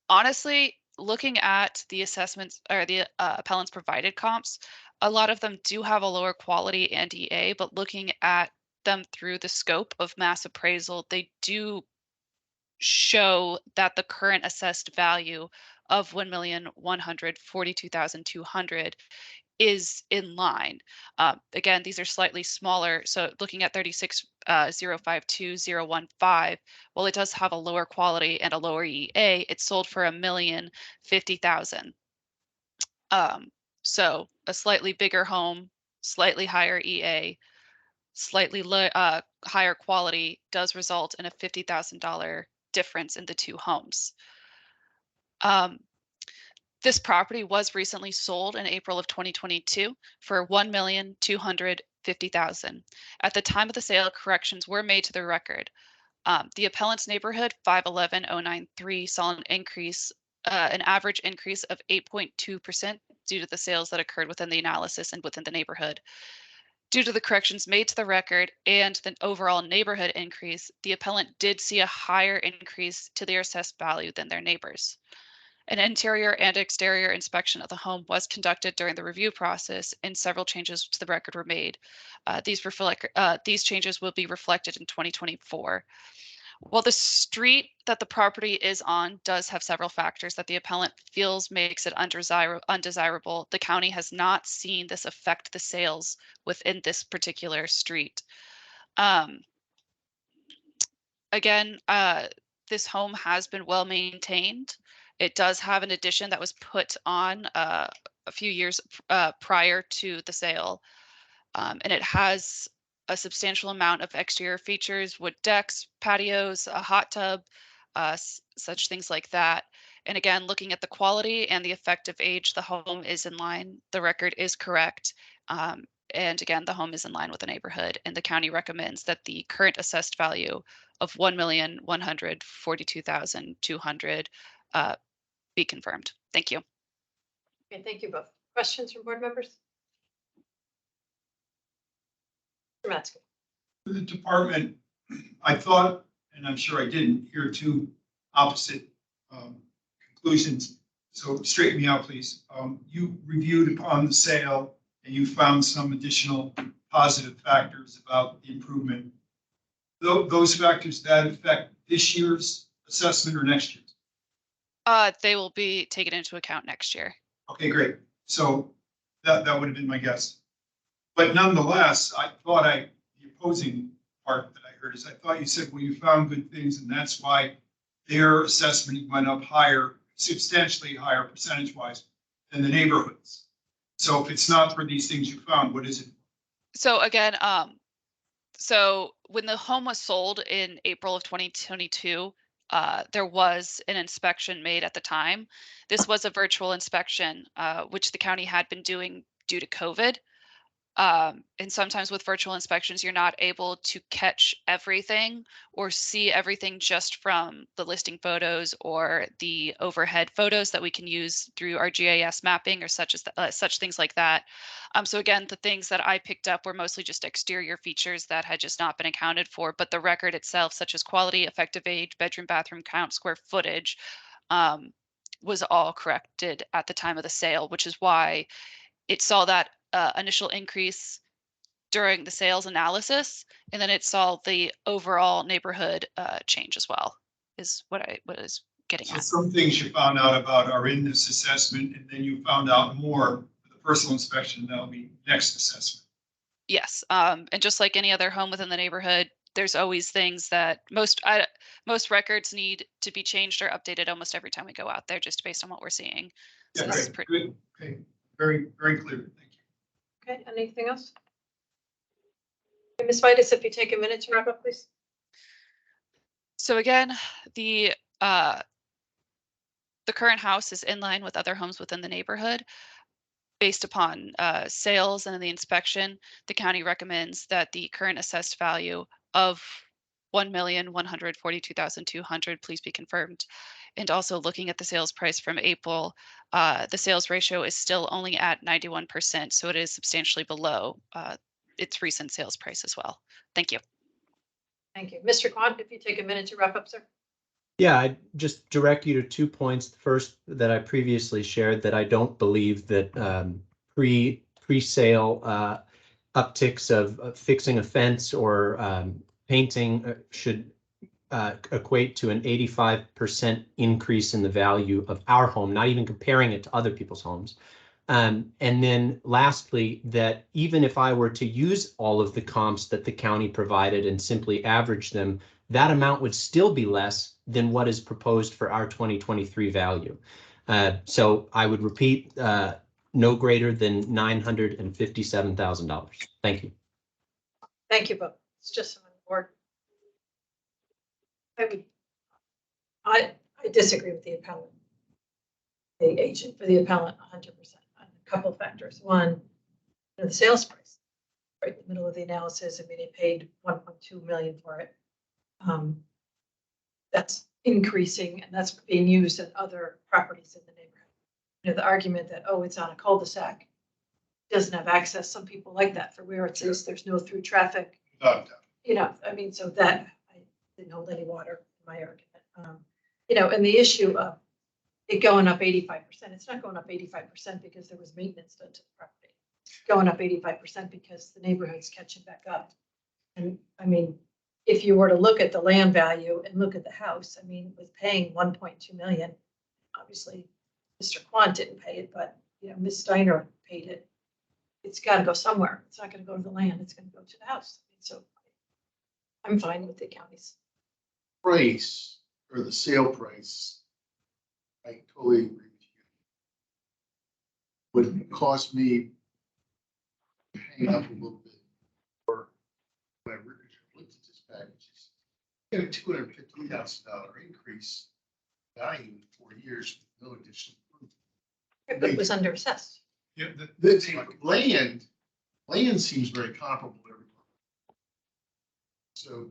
Honestly, looking at the assessments or the appellants provided comps, a lot of them do have a lower quality and EA, but looking at them through the scope of mass appraisal, they do show that the current assessed value of $1,142,200 is in line. Again, these are slightly smaller. So looking at 36052015, while it does have a lower quality and a lower EA, it sold for $1,050,000. So a slightly bigger home, slightly higher EA, slightly higher quality does result in a $50,000 difference in the two homes. This property was recently sold in April of 2022 for $1,250,000. At the time of the sale, corrections were made to the record. The appellant's neighborhood, 511093, saw an average increase of 8.2% due to the sales that occurred within the analysis and within the neighborhood. Due to the corrections made to the record and the overall neighborhood increase, the appellant did see a higher increase to their assessed value than their neighbors. An interior and exterior inspection of the home was conducted during the review process, and several changes to the record were made. These changes will be reflected in 2024. While the street that the property is on does have several factors that the appellant feels makes it undesirable, the county has not seen this affect the sales within this particular street. Again, this home has been well maintained. It does have an addition that was put on a few years prior to the sale, and it has a substantial amount of exterior features, wood decks, patios, a hot tub, such things like that. And again, looking at the quality and the effective age, the home is in line. The record is correct. And again, the home is in line with the neighborhood, and the county recommends that the current assessed value of $1,142,200 be confirmed. Thank you. Okay, thank you both. Questions from board members? Mr. Matzke. For the department, I thought, and I'm sure I didn't, hear two opposite conclusions. So straighten me out, please. You reviewed upon the sale and you found some additional positive factors about the improvement. Those factors that affect this year's assessment or next year's? They will be taken into account next year. Okay, great. So that would have been my guess. But nonetheless, I thought the opposing part that I heard is I thought you said, well, you found good things and that's why their assessment went up higher, substantially higher percentage-wise than the neighborhoods. So if it's not for these things you found, what is it? So again, So when the home was sold in April of 2022, there was an inspection made at the time. This was a virtual inspection, which the county had been doing due to COVID. And sometimes with virtual inspections, you're not able to catch everything or see everything just from the listing photos or the overhead photos that we can use through our GIS mapping or such things like that. So again, the things that I picked up were mostly just exterior features that had just not been accounted for, but the record itself, such as quality, effective age, bedroom, bathroom count, square footage, um, was all corrected at the time of the sale, which is why it saw that initial increase during the sales analysis, and then it saw the overall neighborhood change as well, is what I was getting So at. some things you found out about are in this assessment, and then you found out more for the personal inspection, that'll be next assessment. Yes, and just like any other home within the neighborhood, there's always things that most records need to be changed or updated almost every time we go out there, just based on what we're seeing. So Yeah, this is great, good, okay, very, very clear, thank you. Okay, anything else? Okay, Ms. Vitus, if you take a minute to wrap up, please. So again, the current house is in line with other homes within the neighborhood. Based upon sales and the inspection, the county recommends that the current assessed value of $1,142,200 please be confirmed. And also looking at the sales price from April, the sales ratio is still only at 91%, so it is substantially below its recent sales price as well. Thank you. Thank you. Mr. Quant, if you take a minute to wrap up, sir. Yeah, I just direct you to 2 points. The first that I previously shared, that I don't believe that pre-sale upticks of fixing a fence or painting should equate to an 85% increase in the value of our home, not even comparing it to other people's homes. And then lastly, that even if I were to use all of the comps that the county provided and simply average them, that amount would still be less than what is proposed for our 2023 value. So I would repeat, no greater than $957,000. Thank you. Thank you both. It's just on the board. I disagree with the appellant, the agent for the appellant 100% on a couple of factors. One, the sales price, right in the middle of the analysis. I mean, they paid 1.2 million for it. That's increasing, and that's being used in other properties in the neighborhood. You know, the argument that, oh, it's on a cul-de-sac, doesn't have access. Some people like that for where it is. There's no through traffic. You know, I mean, so that I didn't hold any water in my argument. You know, and the issue of it going up 85%, it's not going up 85% because there was maintenance done to the property. It's going up 85% because the neighborhood's catching back up. And I mean, if you were to look at the land value and look at the house, I mean, with paying 1.2 million, obviously Mr. Quant didn't pay it, but you know, Ms. Steiner paid it. It's got to go somewhere. It's not going to go to the land. It's going to go to the house. So I'm fine with the county's Price or the sale price, I totally agree with you. Would cost me hang up a little bit or whatever. Looked at this package, get a $250,000 increase value in 4 years with no additional proof. but it was under assessed. Yeah, The land seems very comparable to everyone. So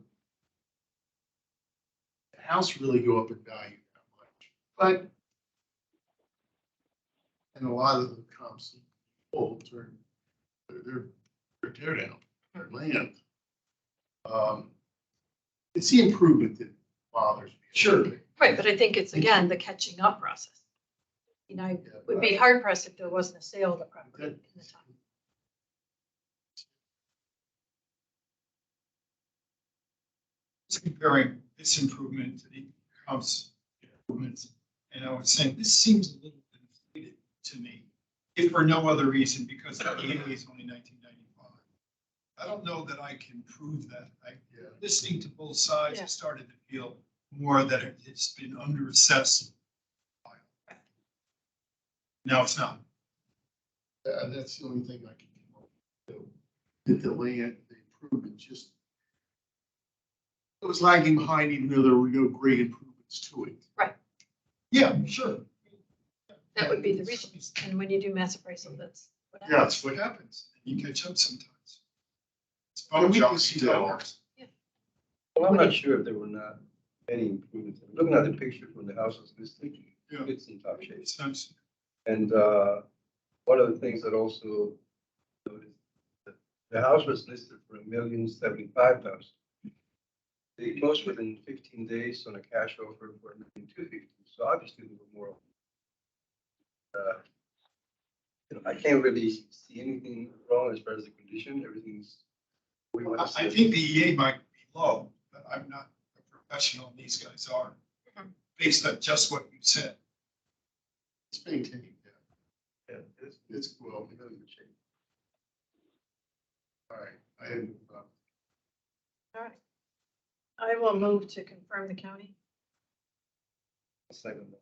the house really go up in value that much, but and a lot of the comps they're tear down their land. It's the improvement that bothers me. Sure. Right, but I think it's again, the catching up process. You know, it would be hard pressed if there wasn't a sale of the property in the time. Just comparing this improvement to the house improvements, and I was saying, this seems a little bit inflated to me, if for no other reason, because the EA is only 1995. I don't know that I can prove that. Listening to both sides, Yeah. I started to feel more that it's been under assessed. Now it's not. That's the only thing I can come up with. That the land, the improvement just It was lagging behind even though there were no great improvements to it. Yeah, sure. That would be the reason. And when you do mass appraisal, that's what Yeah, happens. that's what happens. You catch up sometimes. It's And bone we can job see still. that. Well, I'm not sure if there were not any improvements. Looking at the picture from the houses listed, Yeah. it's in top shape. It's nice. And one of the things that also noticed, that the house was listed for $1,075,000. They closed within 15 days on a cash offer for $1,250,000. So obviously there were more. I can't really see anything wrong as far as the condition. Everything's. we want to see I it. think the EA might be low, but I'm not a professional, and these guys are, based on just what you said. It's maintained, yeah. Yeah, It's well, it's in good shape. all right. I had, All right. I will move to confirm the county. Second.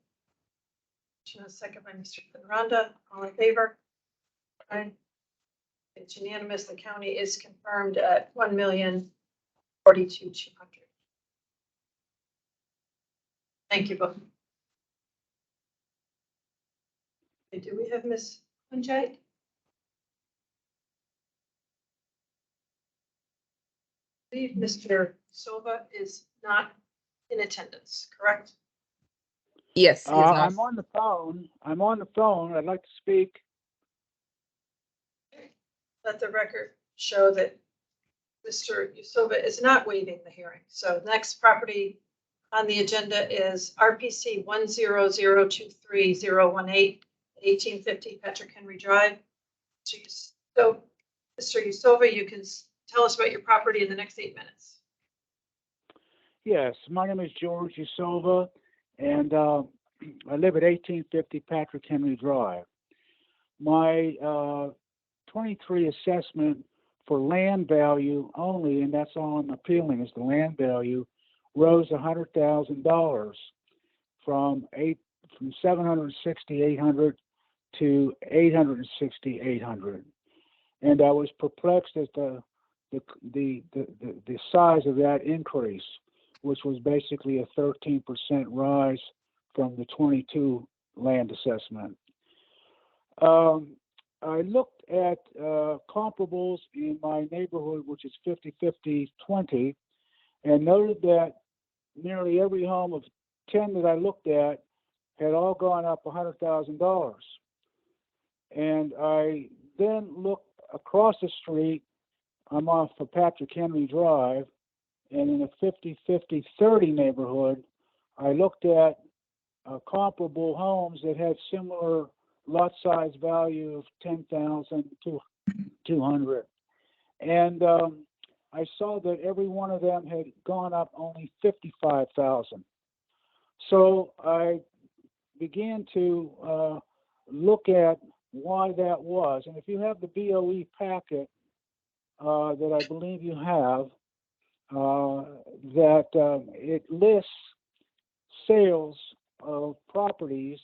Second by Mr. Ronda, all in favor? Aye. It's unanimous. The county is confirmed at 1,042,200. Thank you both. Okay, do we have Ms. Punjay? I believe Mr. Silva is not in attendance, correct? Yes, he is not. I'm on the phone. I'd like to speak. Let the record show that Mr. Silva is not waiving the hearing. So next property on the agenda is RPC 10023-018, 1850 Patrick Henry Drive. So, Mr. Silva, you can tell us about your property in the next 8 minutes. Yes, my name is George Silva, and I live at 1850 Patrick Henry Drive. My 23 assessment for land value only, and that's all I'm appealing, is the land value, rose $100,000 from $760,800 to $860,800, and I was perplexed at the size of that increase, which was basically a 13% rise from the 22 land assessment. I looked at comparables in my neighborhood, which is 50-50-20, and noted that nearly every home of 10 that I looked at had all gone up $100,000. And I then looked across the street. I'm off of Patrick Henry Drive, and in a 50-50-30 neighborhood, I looked at comparable homes that had similar lot size value of $10,200, and I saw that every one of them had gone up only $55,000. So I began to look at why that was, and if you have the BOE packet that I believe you have, that it lists sales of properties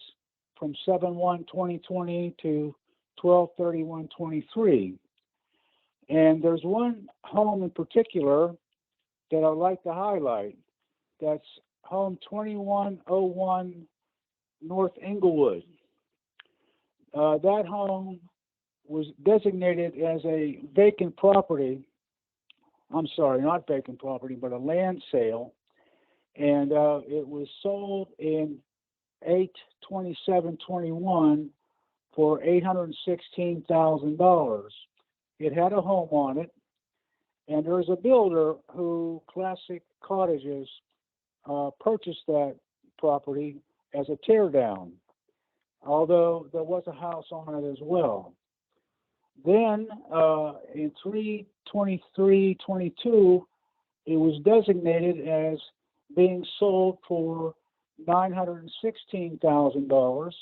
from 7/1/2020 to 12/31/23. And there's one home in particular that I'd like to highlight. That's home 2101 North Englewood. That home was designated as a vacant property. I'm sorry, not vacant property, but a land sale. And it was sold in 8/27/21 for $816,000. It had a home on it, and there's a builder who, Classic Cottages, purchased that property as a tear down, although there was a house on it as well. Then in 3/23/22, it was designated as being sold for $916,000,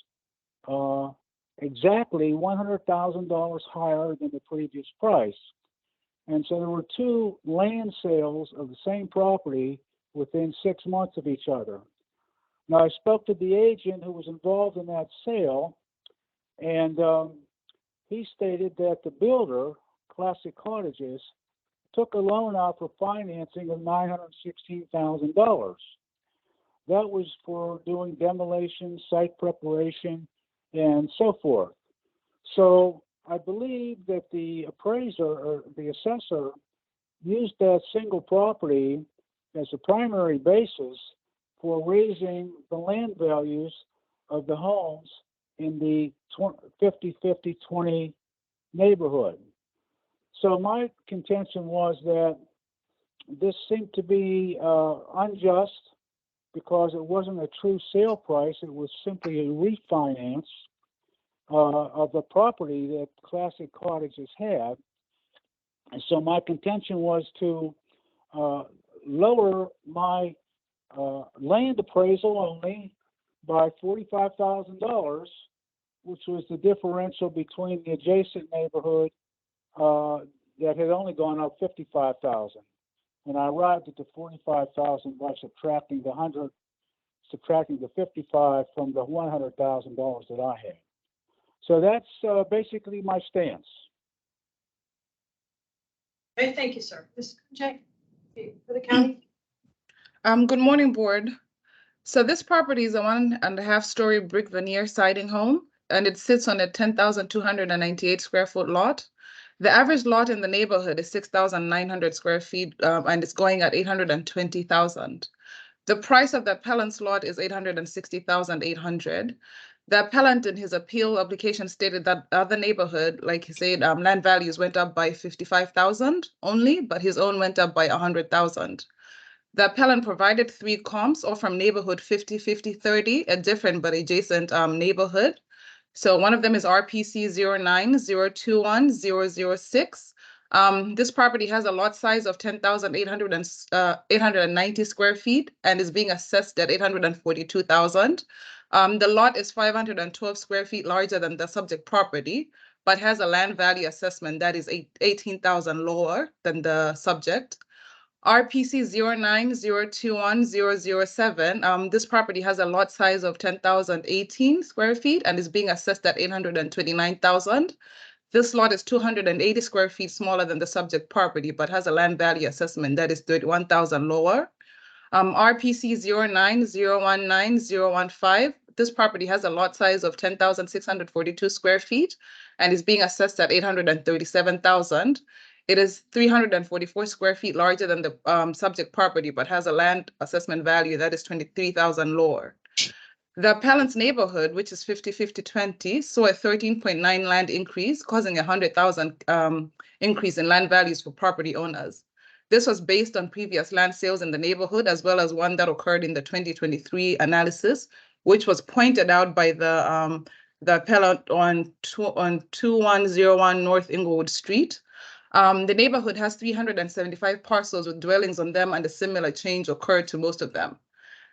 exactly $100,000 higher than the previous price. And so there were two land sales of the same property within 6 months of each other. Now, I spoke to the agent who was involved in that sale, and he stated that the builder, Classic Cottages, took a loan out for financing of $916,000. That was for doing demolition, site preparation, and so forth. So I believe that the appraiser or the assessor used that single property as a primary basis for raising the land values of the homes in the 50-50-20 neighborhood. So my contention was that this seemed to be unjust because it wasn't a true sale price. It was simply a refinance of the property that Classic Cottages had. And so my contention was to lower my land appraisal only by $45,000, which was the differential between the adjacent neighborhood that had only gone up $55,000. And I arrived at the $45,000 by subtracting the 55 from the $100,000 that I had. So that's basically my stance. Okay, thank you, sir. Ms. Kunjak, for the county? Good morning, board. So this property is a 1.5-story brick veneer siding home, and it sits on a 10,298 square foot lot. The average lot in the neighborhood is 6,900 square feet, and it's going at $820,000. The price of the appellant's lot is $860,800. The appellant in his appeal application stated that other neighborhood, like he said, land values went up by $55,000 only, but his own went up by $100,000. The appellant provided 3 comps, all from neighborhood 50-50-30, a different but adjacent neighborhood. So one of them is RPC 09021006. This property has a lot size of 10,890 square feet and is being assessed at $842,000. The lot is 512 square feet larger than the subject property, but has a land value assessment that is $18,000 lower than the subject. RPC 09021007. This property has a lot size of 10,018 square feet and is being assessed at $829,000. This lot is 280 square feet smaller than the subject property, but has a land value assessment that is $31,000 lower. RPC 09019015. This property has a lot size of 10,642 square feet and is being assessed at $837,000. It is 344 square feet larger than the subject property, but has a land assessment value that is $23,000 lower. The appellant's neighborhood, which is 50-50-20, saw a 13.9 land increase, causing a $100,000 increase in land values for property owners. This was based on previous land sales in the neighborhood, as well as one that occurred in the 2023 analysis, which was pointed out by the appellant on 2101 North Inglewood Street. The neighborhood has 375 parcels with dwellings on them, and a similar change occurred to most of them.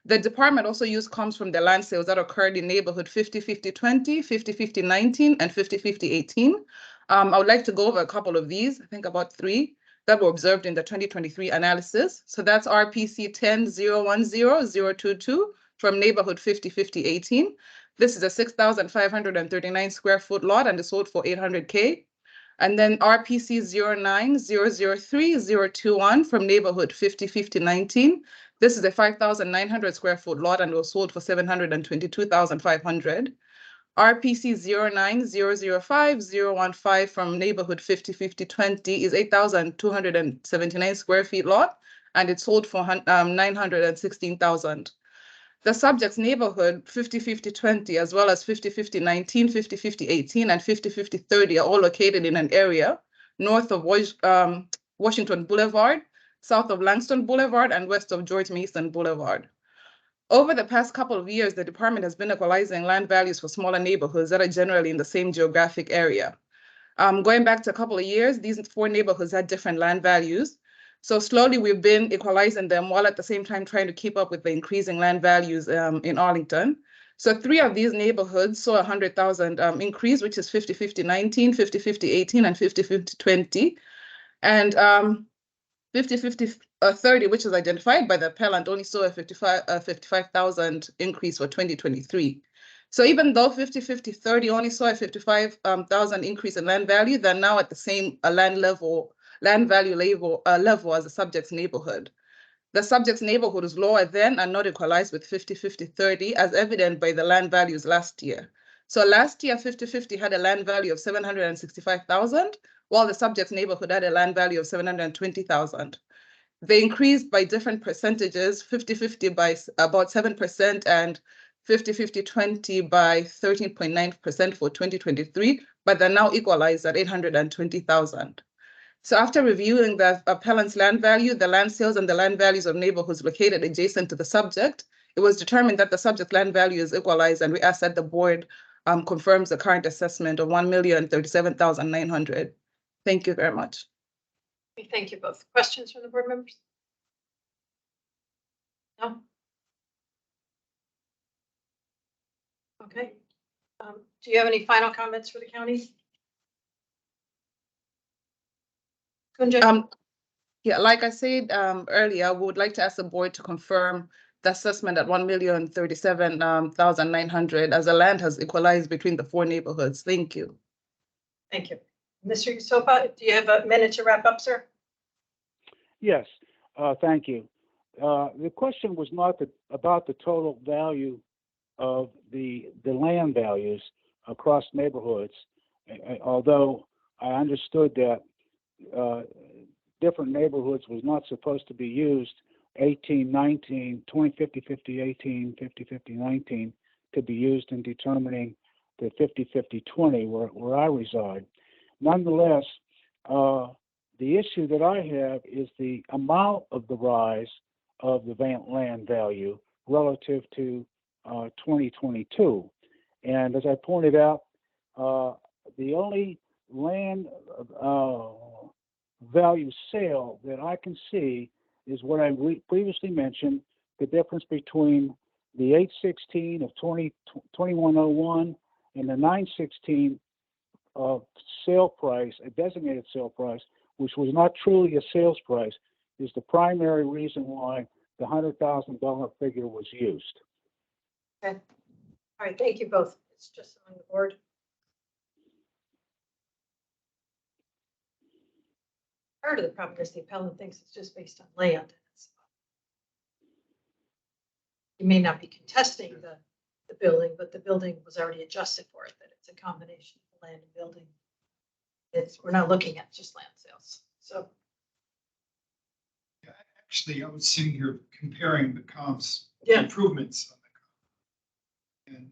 The department also used comps from the land sales that occurred in neighborhood 50-50-20, 50-50-19, and 50-50-18. I would like to go over a couple of these, I think about 3, that were observed in the 2023 analysis. So that's RPC 10-010-022 from neighborhood 50-50-18. This is a 6,539 square foot lot and is sold for $800K. And then RPC 09003021 from neighborhood 50-50-19. This is a 5,900 square foot lot and was sold for $722,500. RPC 09005015 from neighborhood 50-50-20 is 8,279 square feet lot and it's sold for $916,000. The subject's neighborhood 50-50-20 as well as 50-50-19, 50-50-18, and 50-50-30 are all located in an area north of Washington Boulevard, south of Langston Boulevard, and west of George Mason Boulevard. Over the past couple of years, the department has been equalizing land values for smaller neighborhoods that are generally in the same geographic area. Going back to a couple of years, these 4 neighborhoods had different land values. So slowly we've been equalizing them while at the same time trying to keep up with the increasing land values in Arlington. So 3 of these neighborhoods saw a $100,000 increase, which is 50-50-19, 50-50-18, and 50-50-20. And 50-50-30, which is identified by the appellant, only saw a $55,000 increase for 2023. So even though 50-50-30 only saw a $55,000 increase in land value, they're now at the same land level land value level as the subject's neighborhood. The subject's neighborhood is lower than and not equalized with 50-50-30 as evident by the land values last year. So last year, 50-50 had a land value of 765,000, while the subject's neighborhood had a land value of 720,000. They increased by different percentages, 50-50 by about 7% and 50-50-20 by 13.9% for 2023, but they're now equalized at 820,000. So after reviewing the appellant's land value, the land sales, and the land values of neighborhoods located adjacent to the subject, it was determined that the subject land value is equalized, and we ask that the board confirms the current assessment of 1,037,900. Thank you very much. Thank you both. Questions from the board members? No? Okay. Do you have any final comments for the county? Kunja? Yeah, like I said earlier, we would like to ask the board to confirm the assessment at 1,037,900 as the land has equalized between the 4 neighborhoods. Thank you. Thank you. Mr. Yusofa, do you have a minute to wrap up, sir? Yes, thank you. The question was not about the total value of the land values across neighborhoods, although I understood that different neighborhoods was not supposed to be used 18-19, 20-50-50-18, 50-50-19 to be used in determining the 50-50-20 where I reside. Nonetheless, the issue that I have is the amount of the rise of the land value relative to 2022. And as I pointed out, the only land value sale that I can see is what I previously mentioned, the difference between the 816 of 2101 and the 916 sale price, a designated sale price, which was not truly a sales price, is the primary reason why the $100,000 figure was used. Okay. All right. Thank you both. It's just on the board. Part of the problem is the appellant thinks it's just based on land. You may not be contesting the building, but the building was already adjusted for it, that it's a combination of land and building. We're not looking at just land sales. So Yeah, actually, I was sitting here comparing the comps, yeah, improvements on the comp. And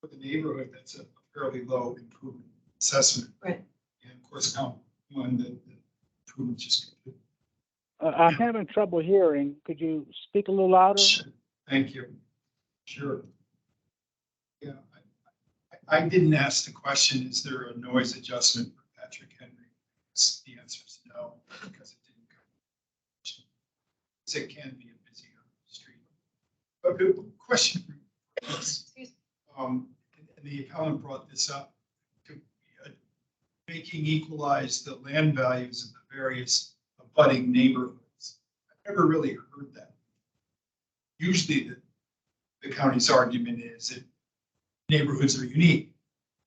for the neighborhood, that's a fairly low improvement assessment. right. And of course, comp one, the improvement just. I'm having trouble hearing. Could you speak a little louder? Thank you. Sure. Yeah, I didn't ask the question, is there a noise adjustment for Patrick Henry? The answer is no, because it didn't come. It can be a busier street. But the question, and the appellant brought this up, making equalize the land values of the various abutting neighborhoods. I've never really heard that. Usually the county's argument is that neighborhoods are unique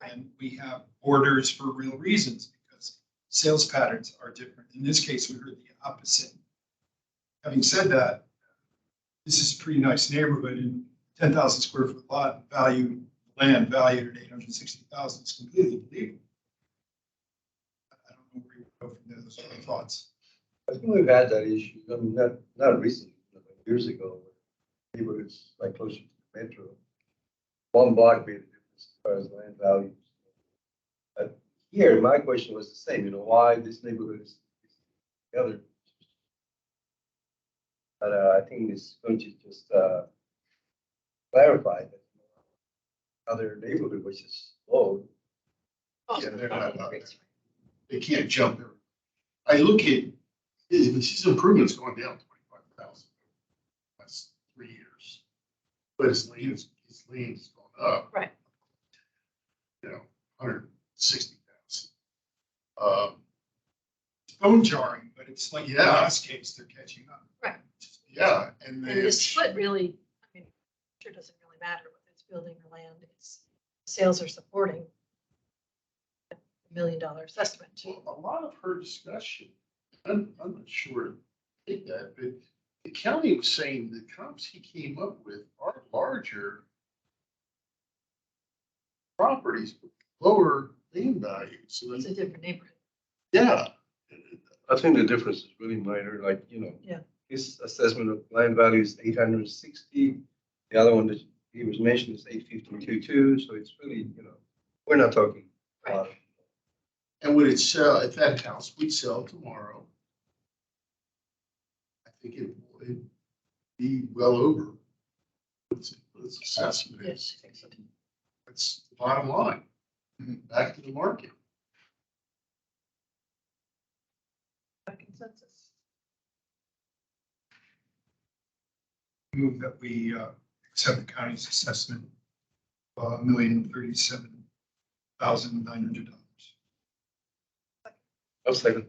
and we have borders for real reasons because sales patterns are different. In this case, we heard the opposite. Having said that, this is a pretty nice neighborhood and 10,000 square foot lot value, land valued at 860,000 is completely believable. I don't know where you go from there, those are my thoughts. I think we've had that issue. I mean, not recently, but years ago. Neighborhoods like closer to the metro, one block made a difference as far as land values. But here, my question was the same. You know, why this neighborhood is the other. But I think it's going to just clarify that other neighborhood which is low. Yeah, they're not, they can't jump there. I look at, his improvements going down 25,000. That's 3 years. But his lane's gone up. Right. You know, 160,000. It's bone jarring, but it's like the last case, they're catching up. Right. Yeah, and And the split really, I mean, sure doesn't really matter whether it's building or land. It's sales are supporting. The million assessment. Well, a lot of her discussion, I'm not sure, I think that, but the county was saying the comps he came up with are larger properties, with lower land value. So It's a different neighborhood. yeah, I think the difference is really minor, like, Yeah. his assessment of land value is 860. The other one that he was mentioning is 852.22, so it's really, we're not talking a lot. and would it sell, if that house would sell tomorrow, I think it would be well over its assessment. Yes, I think so. That's the bottom line. Back to the market. Consensus. Move that we accept the county's assessment of $1,037,900. I'll second.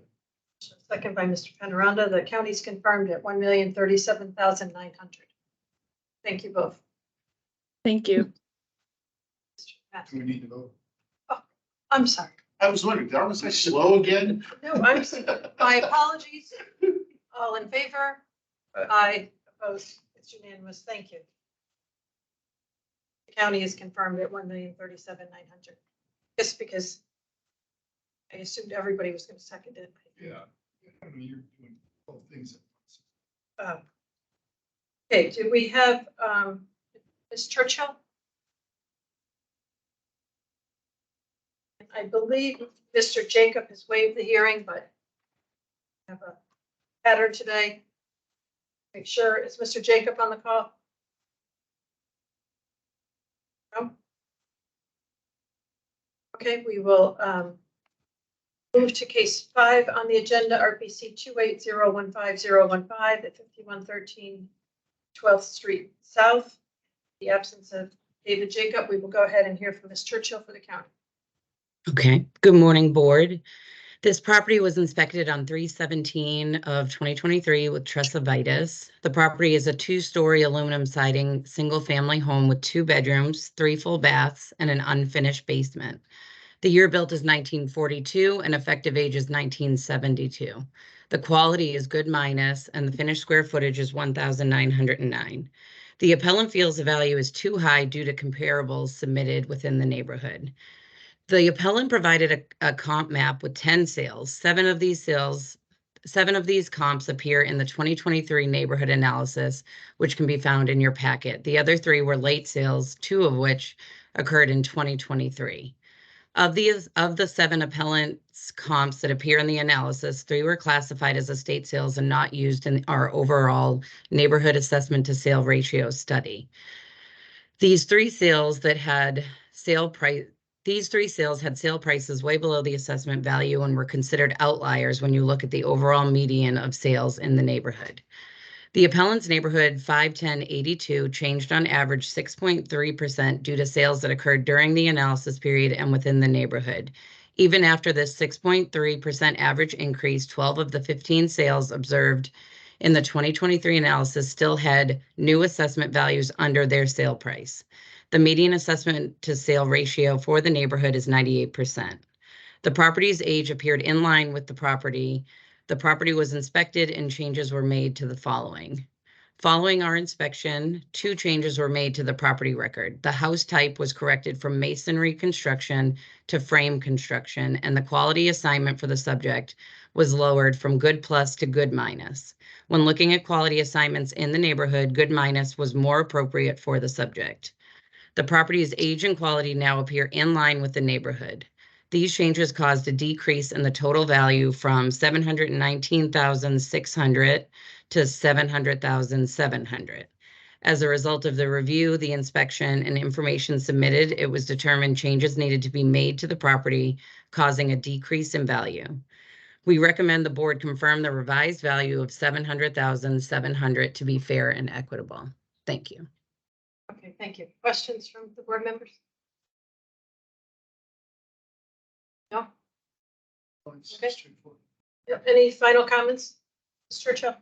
Second by Mr. Panaranda. The county's confirmed at $1,037,900. Thank you both. Thank you. Mr. Matt. Do we need to vote? I'm sorry. I was wondering, was I slow again? No, I'm sorry. My apologies. All in favor? Aye. Opposed? It's unanimous. Thank you. The county is confirmed at $1,037,900. Just because I assumed everybody was going to second it. Yeah. I mean, you're doing both things at once. Okay, do we have Ms. Churchill? I believe Mr. Jacob has waived the hearing, but we have a pattern today. Make sure, is Mr. Jacob on the call? No? Okay, we will move to case 5 on the agenda, RPC 2801515 at 5113 12th Street South. In the absence of David Jacob, we will go ahead and hear from Ms. Churchill for the county. Okay, good morning, board. This property was inspected on 3/17 of 2023 with Tressavitis. The property is a 2-story aluminum siding, single-family home with 2 bedrooms, 3 full baths, and an unfinished basement. The year built is 1942 and effective age is 1972. The quality is good minus, and the finished square footage is 1,909. The appellant feels the value is too high due to comparables submitted within the neighborhood. The appellant provided a comp map with 10 sales. 7 of these comps appear in the 2023 neighborhood analysis, which can be found in your packet. The other 3 were late sales, 2 of which occurred in 2023. Of the 7 appellants comps that appear in the analysis, 3 were classified as estate sales and not used in our overall neighborhood assessment to sale ratio study. These 3 sales had sale prices way below the assessment value and were considered outliers when you look at the overall median of sales in the neighborhood. The appellant's neighborhood 51082 changed on average 6.3% due to sales that occurred during the analysis period and within the neighborhood. Even after this 6.3% average increase, 12 of the 15 sales observed in the 2023 analysis still had new assessment values under their sale price. The median assessment to sale ratio for the neighborhood is 98%. The property's age appeared in line with the property. The property was inspected and changes were made to the following. Following our inspection, 2 changes were made to the property record. The house type was corrected from masonry construction to frame construction, and the quality assignment for the subject was lowered from good plus to good minus. When looking at quality assignments in the neighborhood, good minus was more appropriate for the subject. The property's age and quality now appear in line with the neighborhood. These changes caused a decrease in the total value from $719,600 to $700,700. As a result of the review, the inspection, and information submitted, it was determined changes needed to be made to the property, causing a decrease in value. We recommend the board confirm the revised value of $700,700 to be fair and equitable. Thank you. Okay, thank you. Questions from the board members? No? Okay. Yep. Any final comments, Ms. Churchill?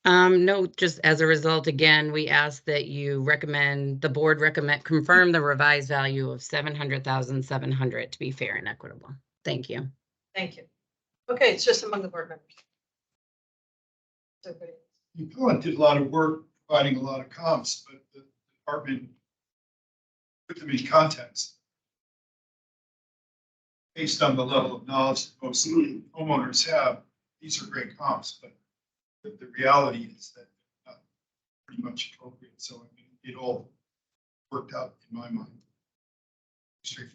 No, just as a result, again, we ask that you confirm the revised value of $700,700 to be fair and equitable. Thank you. Thank you. Okay, it's just among the board members. Everybody. The appellant did a lot of work providing a lot of comps, but the department put them in context. Based on the level of knowledge that most homeowners have, these are great comps, but the reality is that they're not pretty much appropriate. So I mean, it all worked out in my mind. Straightforward.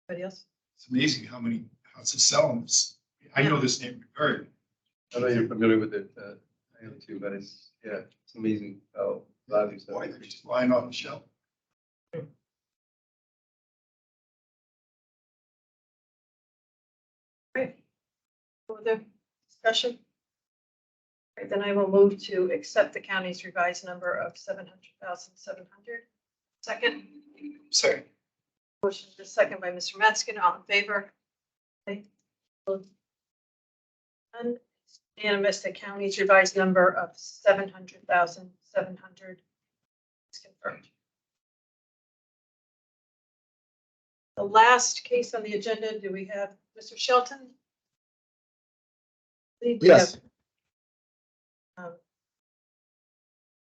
Anybody else? It's amazing how many houses sell in this. I know this neighborhood very well. I know you're familiar with it, I am too, but it's amazing how values Boy, have they're increased. just lying off the shelf. Great. Further discussion? Right, then I will move to accept the county's revised number of 700,700. Second. Second. Motion is second by Mr. Metzger. All in favor? Okay. And unanimous, the county's revised number of 700,700 is confirmed. The last case on the agenda, do we have Mr. Shelton? We Yes. have,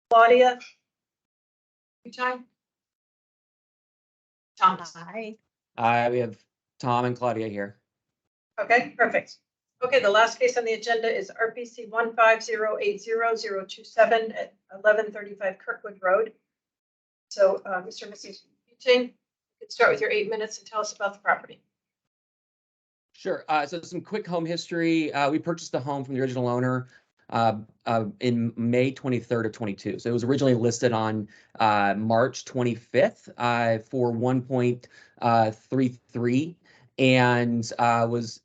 Claudia? You time? Thomas. Hi. We have Tom and Claudia here. Okay, perfect. Okay, the last case on the agenda is RPC 150800027 at 1135 Kirkwood Road. So, Mr. and Mrs. Eugene, you could start with your 8 minutes and tell us about the property. Sure. So some quick home history. We purchased the home from the original owner in May 23rd of 22. So it was originally listed on March 25th for 1.33. And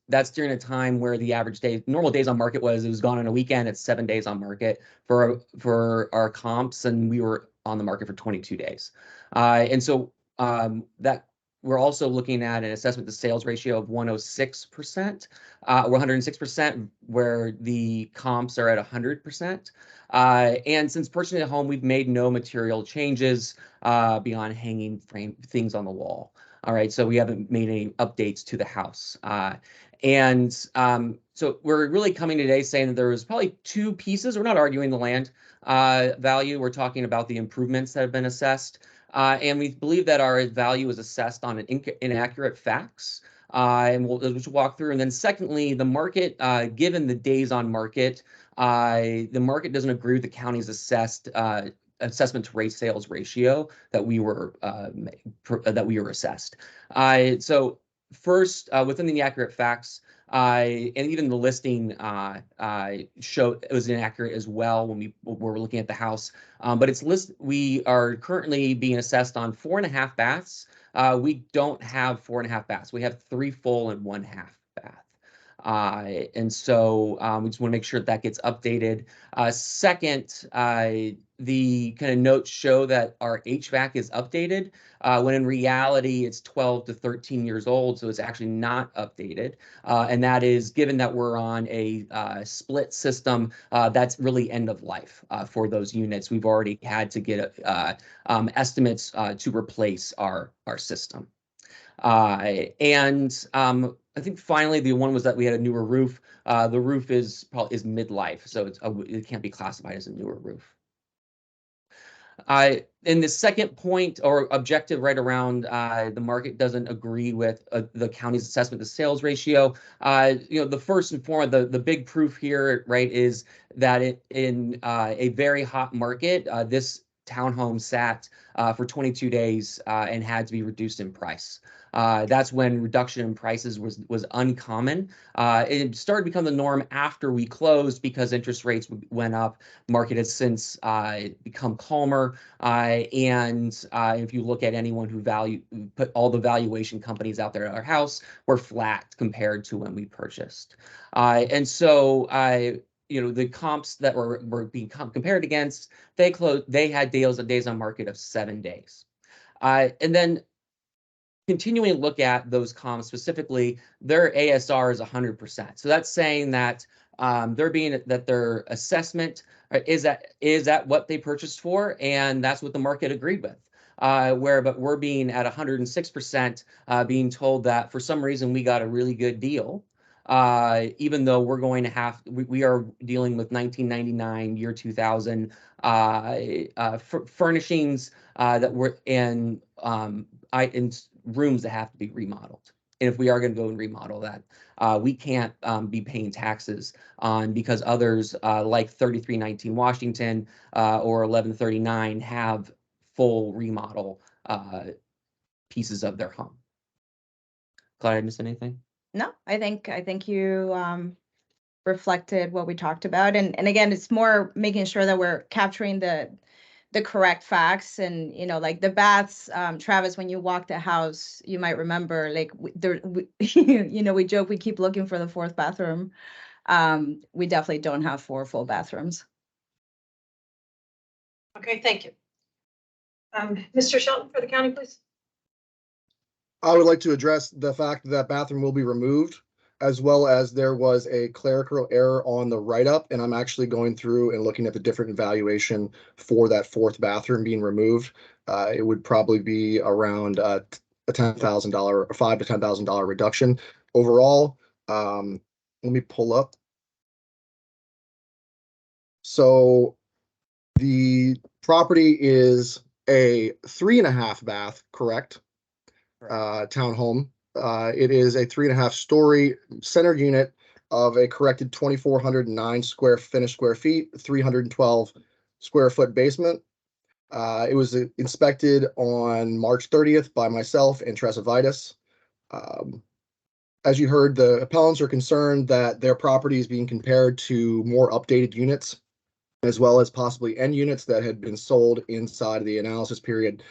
that's during a time where the average normal days on market it was gone on a weekend. It's 7 days on market for our comps, and we were on the market for 22 days. And so that we're also looking at an assessment to sales ratio of 106%, or 106%, where the comps are at 100%. And since purchasing the home, we've made no material changes beyond hanging frame things on the wall. All right, so we haven't made any updates to the house. So we're really coming today saying that there was probably two pieces. We're not arguing the land value. We're talking about the improvements that have been assessed. And we believe that our value is assessed on inaccurate facts. And we'll walk through. And then secondly, the market, given the days on market, the market doesn't agree with the county's assessment to rate sales ratio that we were assessed. So first, within the inaccurate facts, and even the listing showed it was inaccurate as well when we were looking at the house. But we are currently being assessed on 4.5 baths. We don't have 4.5 baths. We have 3 full and 1 half bath. And so we just want to make sure that gets updated. Second, the kind of notes show that our HVAC is updated, when in reality it's 12 to 13 years old, so it's actually not updated. And that is given that we're on a split system, that's really end of life for those units. We've already had to get estimates to replace our system. I think finally the one was that we had a newer roof. The roof is midlife, so it can't be classified as a newer roof. In the second point or objective right around the market doesn't agree with the county's assessment to sales ratio. The first and foremost, the big proof here, right, is that in a very hot market, this townhome sat for 22 days and had to be reduced in price. That's when reduction in prices was uncommon. It started to become the norm after we closed because interest rates went up. Market has since become calmer. And if you look at anyone who put all the valuation companies out there at our house, we're flat compared to when we purchased. And so the comps that were being compared against, they had days on market of 7 days. And then continuing to look at those comps specifically, their ASR is 100%. So that's saying that their assessment is at what they purchased for, and that's what the market agreed with. but we're being at 106%, being told that for some reason we got a really good deal. Even though we're going to we are dealing with 1999, year 2000 furnishings that were in rooms that have to be remodeled. And if we are going to go and remodel that, we can't be paying taxes on because others like 3319 Washington or 1139 have full remodel pieces of their home. Claudia, I miss anything? No, I think you reflected what we talked about. And again, it's more making sure that we're capturing the correct facts. And, you know, like the baths, Travis, when you walk the house, you might remember, like, you know, we joke, we keep looking for the fourth bathroom. We definitely don't have 4 full bathrooms. Okay, thank you. Mr. Shelton for the county, please. I would like to address the fact that bathroom will be removed, as well as there was a clerical error on the write-up, and I'm actually going through and looking at the different evaluation for that 4th bathroom being removed. It would probably be around a $10,000 or $5,000 to $10,000 reduction overall. Let me pull up. So the property is a 3.5 bath, correct? Townhome. It is a 3.5 story center unit of a corrected 2,409 finished square feet, 312 square foot basement. It was inspected on March 30th by myself and Tressa Vitus. As you heard, the appellants are concerned that their property is being compared to more updated units, as well as possibly end units that had been sold inside of the analysis period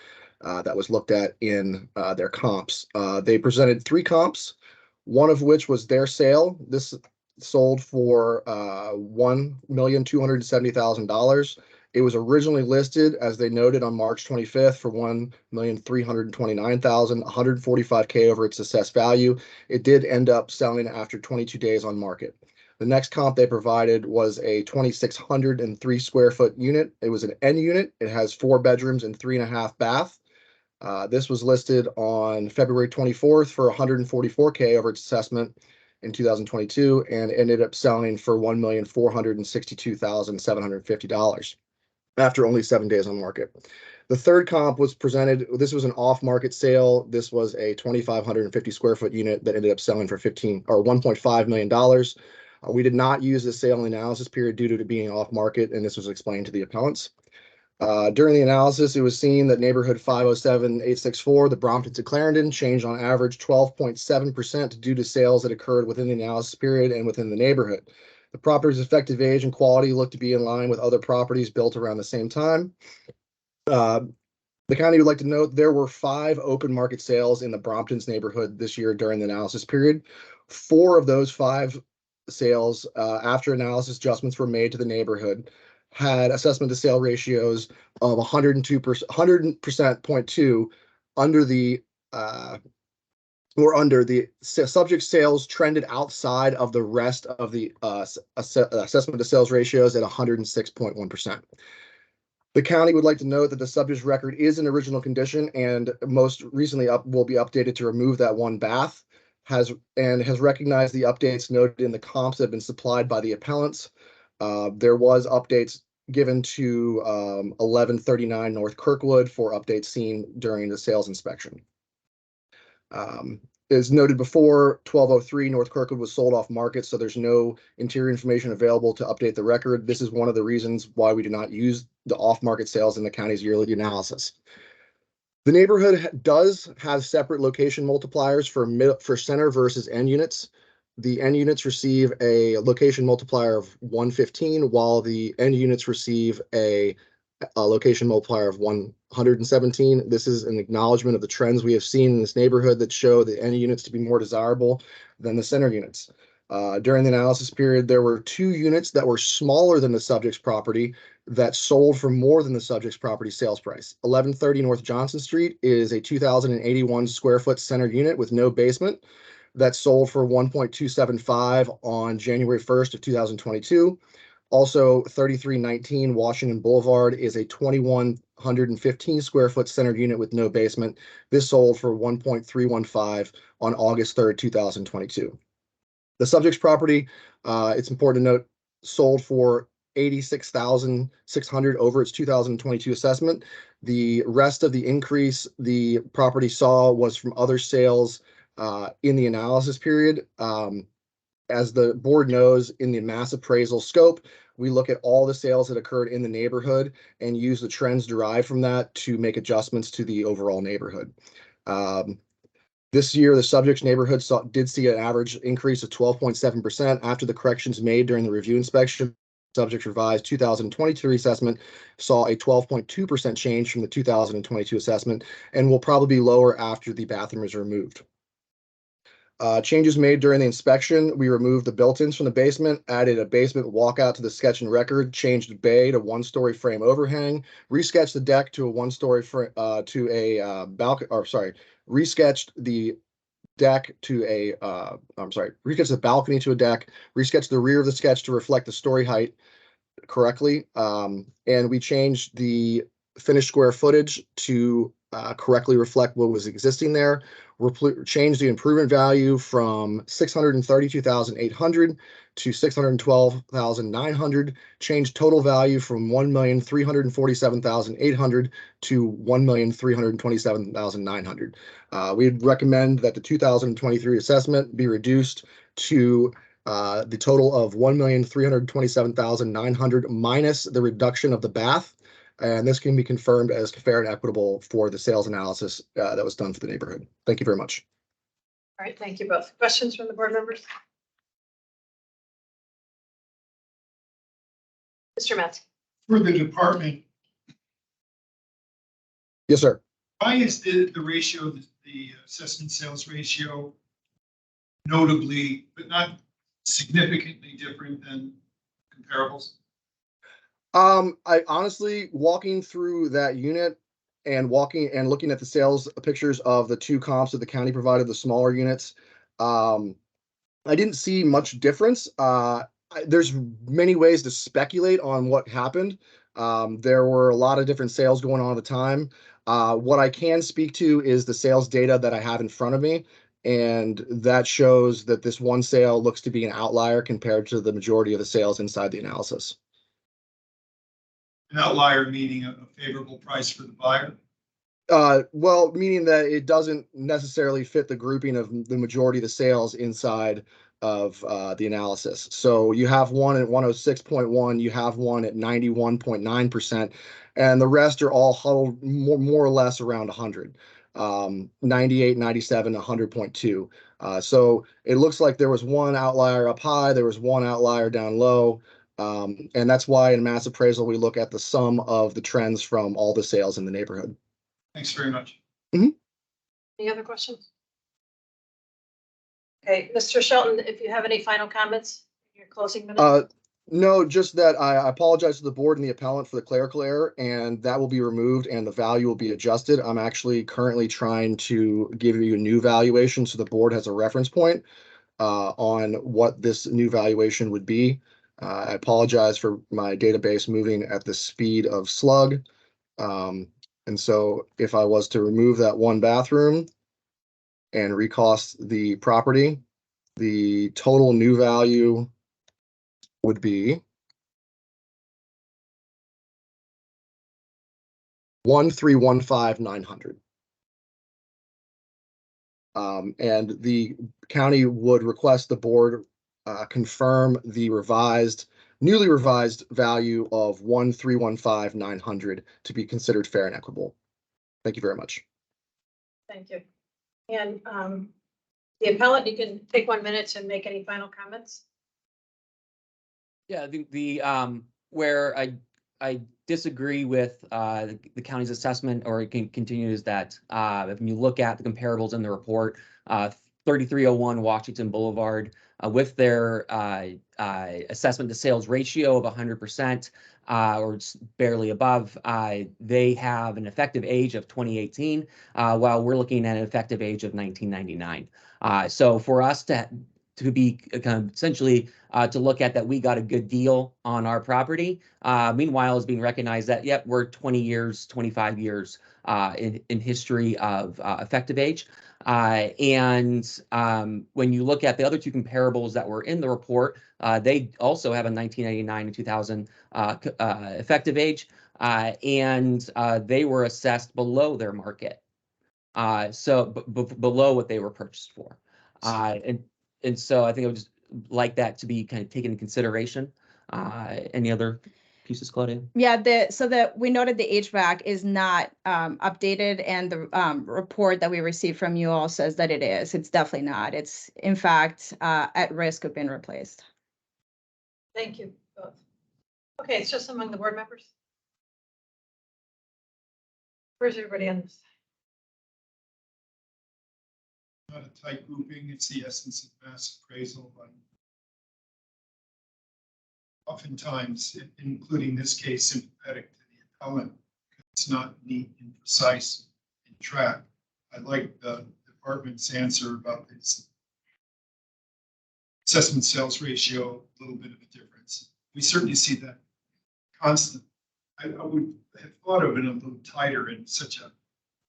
that was looked at in their comps. They presented 3 comps, one of which was their sale. This sold for $1,270,000. It was originally listed, as they noted, on March 25th for $1,329,000, $145K over its assessed value. It did end up selling after 22 days on market. The next comp they provided was a 2,603 square foot unit. It was an N unit. It has 4 bedrooms and 3.5 bath. This was listed on February 24th for $144K over its assessment in 2022 and ended up selling for $1,462,750 after only 7 days on market. The third comp was presented. This was an off-market sale. This was a 2,550 square foot unit that ended up selling for $1.5 million. We did not use the sale and analysis period due to it being off market, and this was explained to the appellants. During the analysis, it was seen that neighborhood 507-864, the Brompton to Clarendon, changed on average 12.7% due to sales that occurred within the analysis period and within the neighborhood. The property's effective age and quality looked to be in line with other properties built around the same time. The county would like to note there were 5 open market sales in the Brompton's neighborhood this year during the analysis period. 4 of those 5 sales, after analysis adjustments were made to the neighborhood, had assessment to sale ratios of 100%.2 under the subject sales trended outside of the rest of the assessment to sales ratios at 106.1%. The county would like to note that the subject's record is in original condition and most recently will be updated to remove that 1 bath, has recognized the updates noted in the comps that have been supplied by the appellants. There was updates given to 1139 North Kirkwood for updates seen during the sales inspection. As noted before, 1203 North Kirkwood was sold off market, so there's no interior information available to update the record. This is one of the reasons why we do not use the off-market sales in the county's yearly analysis. The neighborhood does have separate location multipliers for center versus end units. The end units receive a location multiplier of 115, while the end units receive a location multiplier of 117. This is an acknowledgement of the trends we have seen in this neighborhood that show the end units to be more desirable than the center units. During the analysis period, there were 2 units that were smaller than the subject's property that sold for more than the subject's property sales price. 1130 North Johnson Street is a 2,081 square foot center unit with no basement that sold for $1.275 on January 1st of 2022. Also, 3319 Washington Boulevard is a 21 115 square foot centered unit with no basement. This sold for 1.315 on August 3rd, 2022. The subject's property, it's important to note, sold for 86,600 over its 2022 assessment. The rest of the increase the property saw was from other sales in the analysis period. As the board knows, in the mass appraisal scope, we look at all the sales that occurred in the neighborhood and use the trends derived from that to make adjustments to the overall neighborhood. This year, the subject's neighborhood did see an average increase of 12.7% after the corrections made during the review inspection. Subject's revised 2022 assessment saw a 12.2% change from the 2022 assessment and will probably be lower after the bathroom is removed. Changes made during the inspection: we removed the built-ins from the basement, added a basement walkout to the sketch and record, changed the bay to one-story frame overhang, resketched the deck to a one-story to a balcony, or sorry, resketched the deck to a resketched the balcony to a deck, resketched the rear of the sketch to reflect the story height correctly, and we changed the finished square footage to correctly reflect what was existing there. Changed the improvement value from 632,800 to 612,900. Changed total value from 1,347,800 to 1,327,900. We'd recommend that the 2023 assessment be reduced to the total of 1,327,900 minus the reduction of the bath. And this can be confirmed as fair and equitable for the sales analysis that was done for the neighborhood. Thank you very much. All right, thank you both. Questions from the board members? Mr. Metz. For the department, Yes, sir. why is the ratio, the assessment sales ratio notably, but not significantly different than comparables? I honestly, walking through that unit and looking at the sales pictures of the two comps that the county provided, the smaller units, I didn't see much difference. There's many ways to speculate on what happened. There were a lot of different sales going on at the time. What I can speak to is the sales data that I have in front of me, and that shows that this one sale looks to be an outlier compared to the majority of the sales inside the analysis. An outlier meaning a favorable price for the buyer? Well, meaning that it doesn't necessarily fit the grouping of the majority of the sales inside of the analysis. So you have one at 106.1, you have one at 91.9%, and the rest are all huddled more or less around 100. 98, 97, 100.2. So it looks like there was one outlier up high, there was one outlier down low. And that's why in mass appraisal, we look at the sum of the trends from all the sales in the neighborhood. Thanks very much. Any other questions? Okay, Mr. Shelton, if you have any final comments, your closing minutes? No, just that I apologize to the board and the appellant for the clerical error, and that will be removed and the value will be adjusted. I'm actually currently trying to give you a new valuation so the board has a reference point on what this new valuation would be. I apologize for my database moving at the speed of slug. And so if I was to remove that one bathroom and recost the property, the total new value would be 1,315,900. And the county would request the board confirm the newly revised value of 1,315,900 to be considered fair and equitable. Thank you very much. Thank you. And the appellant, you can take 1 minute to make any final comments. Yeah, the where I disagree with the county's assessment, or it can continue, is that if you look at the comparables in the report, 3301 Washington Boulevard, with their assessment to sales ratio of 100%, or it's barely above, they have an effective age of 2018, while we're looking at an effective age of 1999. So for us to to be kind of essentially to look at that we got a good deal on our property. Meanwhile, is being recognized that, yep, we're 20 years, 25 years in history of effective age. And when you look at the other two comparables that were in the report, they also have a 1999 and 2000 effective age, and they were assessed below their market. So below what they were purchased for. And so I think I would just like that to be kind of taken into consideration. Any other pieces, Claudia? Yeah, we noted the HVAC is not updated, and the report that we received from you all says that it is. It's definitely not. It's in fact at risk of being replaced. Thank you both. Okay, it's just among the board members. Where's everybody on this? Not a tight grouping, it's the essence of mass appraisal. Oftentimes, including this case, sympathetic to the appellant, it's not neat and precise and tracked. I like the department's answer about this assessment sales ratio, a little bit of a difference. We certainly see that constant. I would have thought of it a little tighter in such a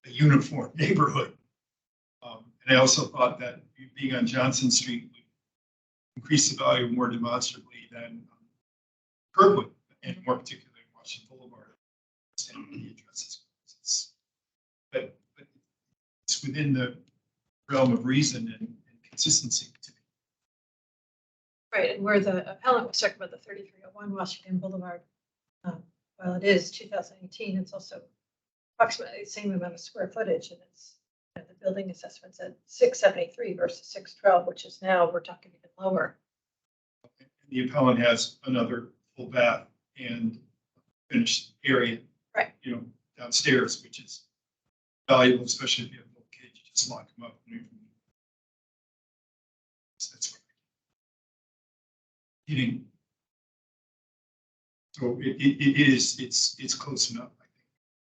uniform neighborhood. And I also thought that being on Johnson Street would increase the value more demonstrably than Kirkwood, and more particularly Washington Boulevard. The addresses. But it's within the realm of reason and consistency to me. Right, and where the appellant was talking about the 3301 Washington Boulevard, while it is 2018, it's also approximately the same amount of square footage, and it's the building assessment's at 673 versus 612, which is now we're talking even lower. The appellant has another full bath and finished area, right? You know, downstairs, which is valuable, especially if you have little kids. You just lock them up. That's right. Heating. So it's close enough.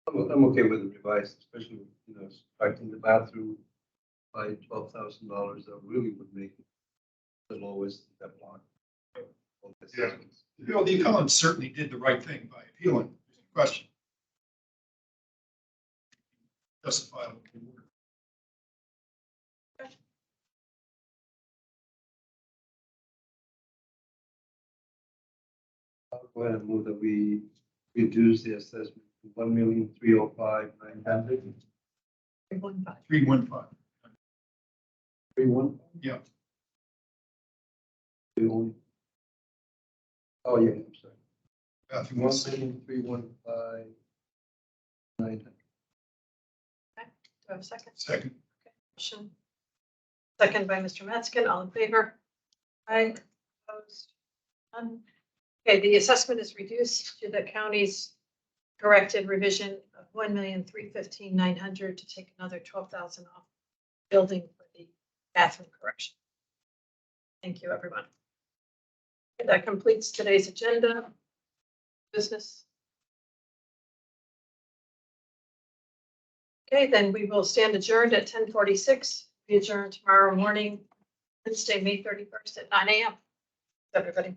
I'm okay with the revised, especially, you know, striking the bathroom by $12,000. That really would make it the lowest in that block. Yeah. You know, the appellant certainly did the right thing by appealing. There's no question. Justifiable. I'll go ahead and move that we reduce the assessment to $1,305,900. 315. 31? Yeah. Oh, yeah, I'm sorry. Bathroom was 1,315,900. Do I have a second? Second. Okay. Motion. Second by Mr. Metzgen. All in favor? Aye. Opposed? None. Okay, the assessment is reduced to the county's corrected revision of $1,315,900 to take another $12,000 off building for the bathroom correction. Thank you, everyone. Okay, that completes today's agenda. Business. Okay, then we will stand adjourned at 10:46. We adjourn tomorrow morning, Wednesday, May 31st at 9 a.m. Everybody.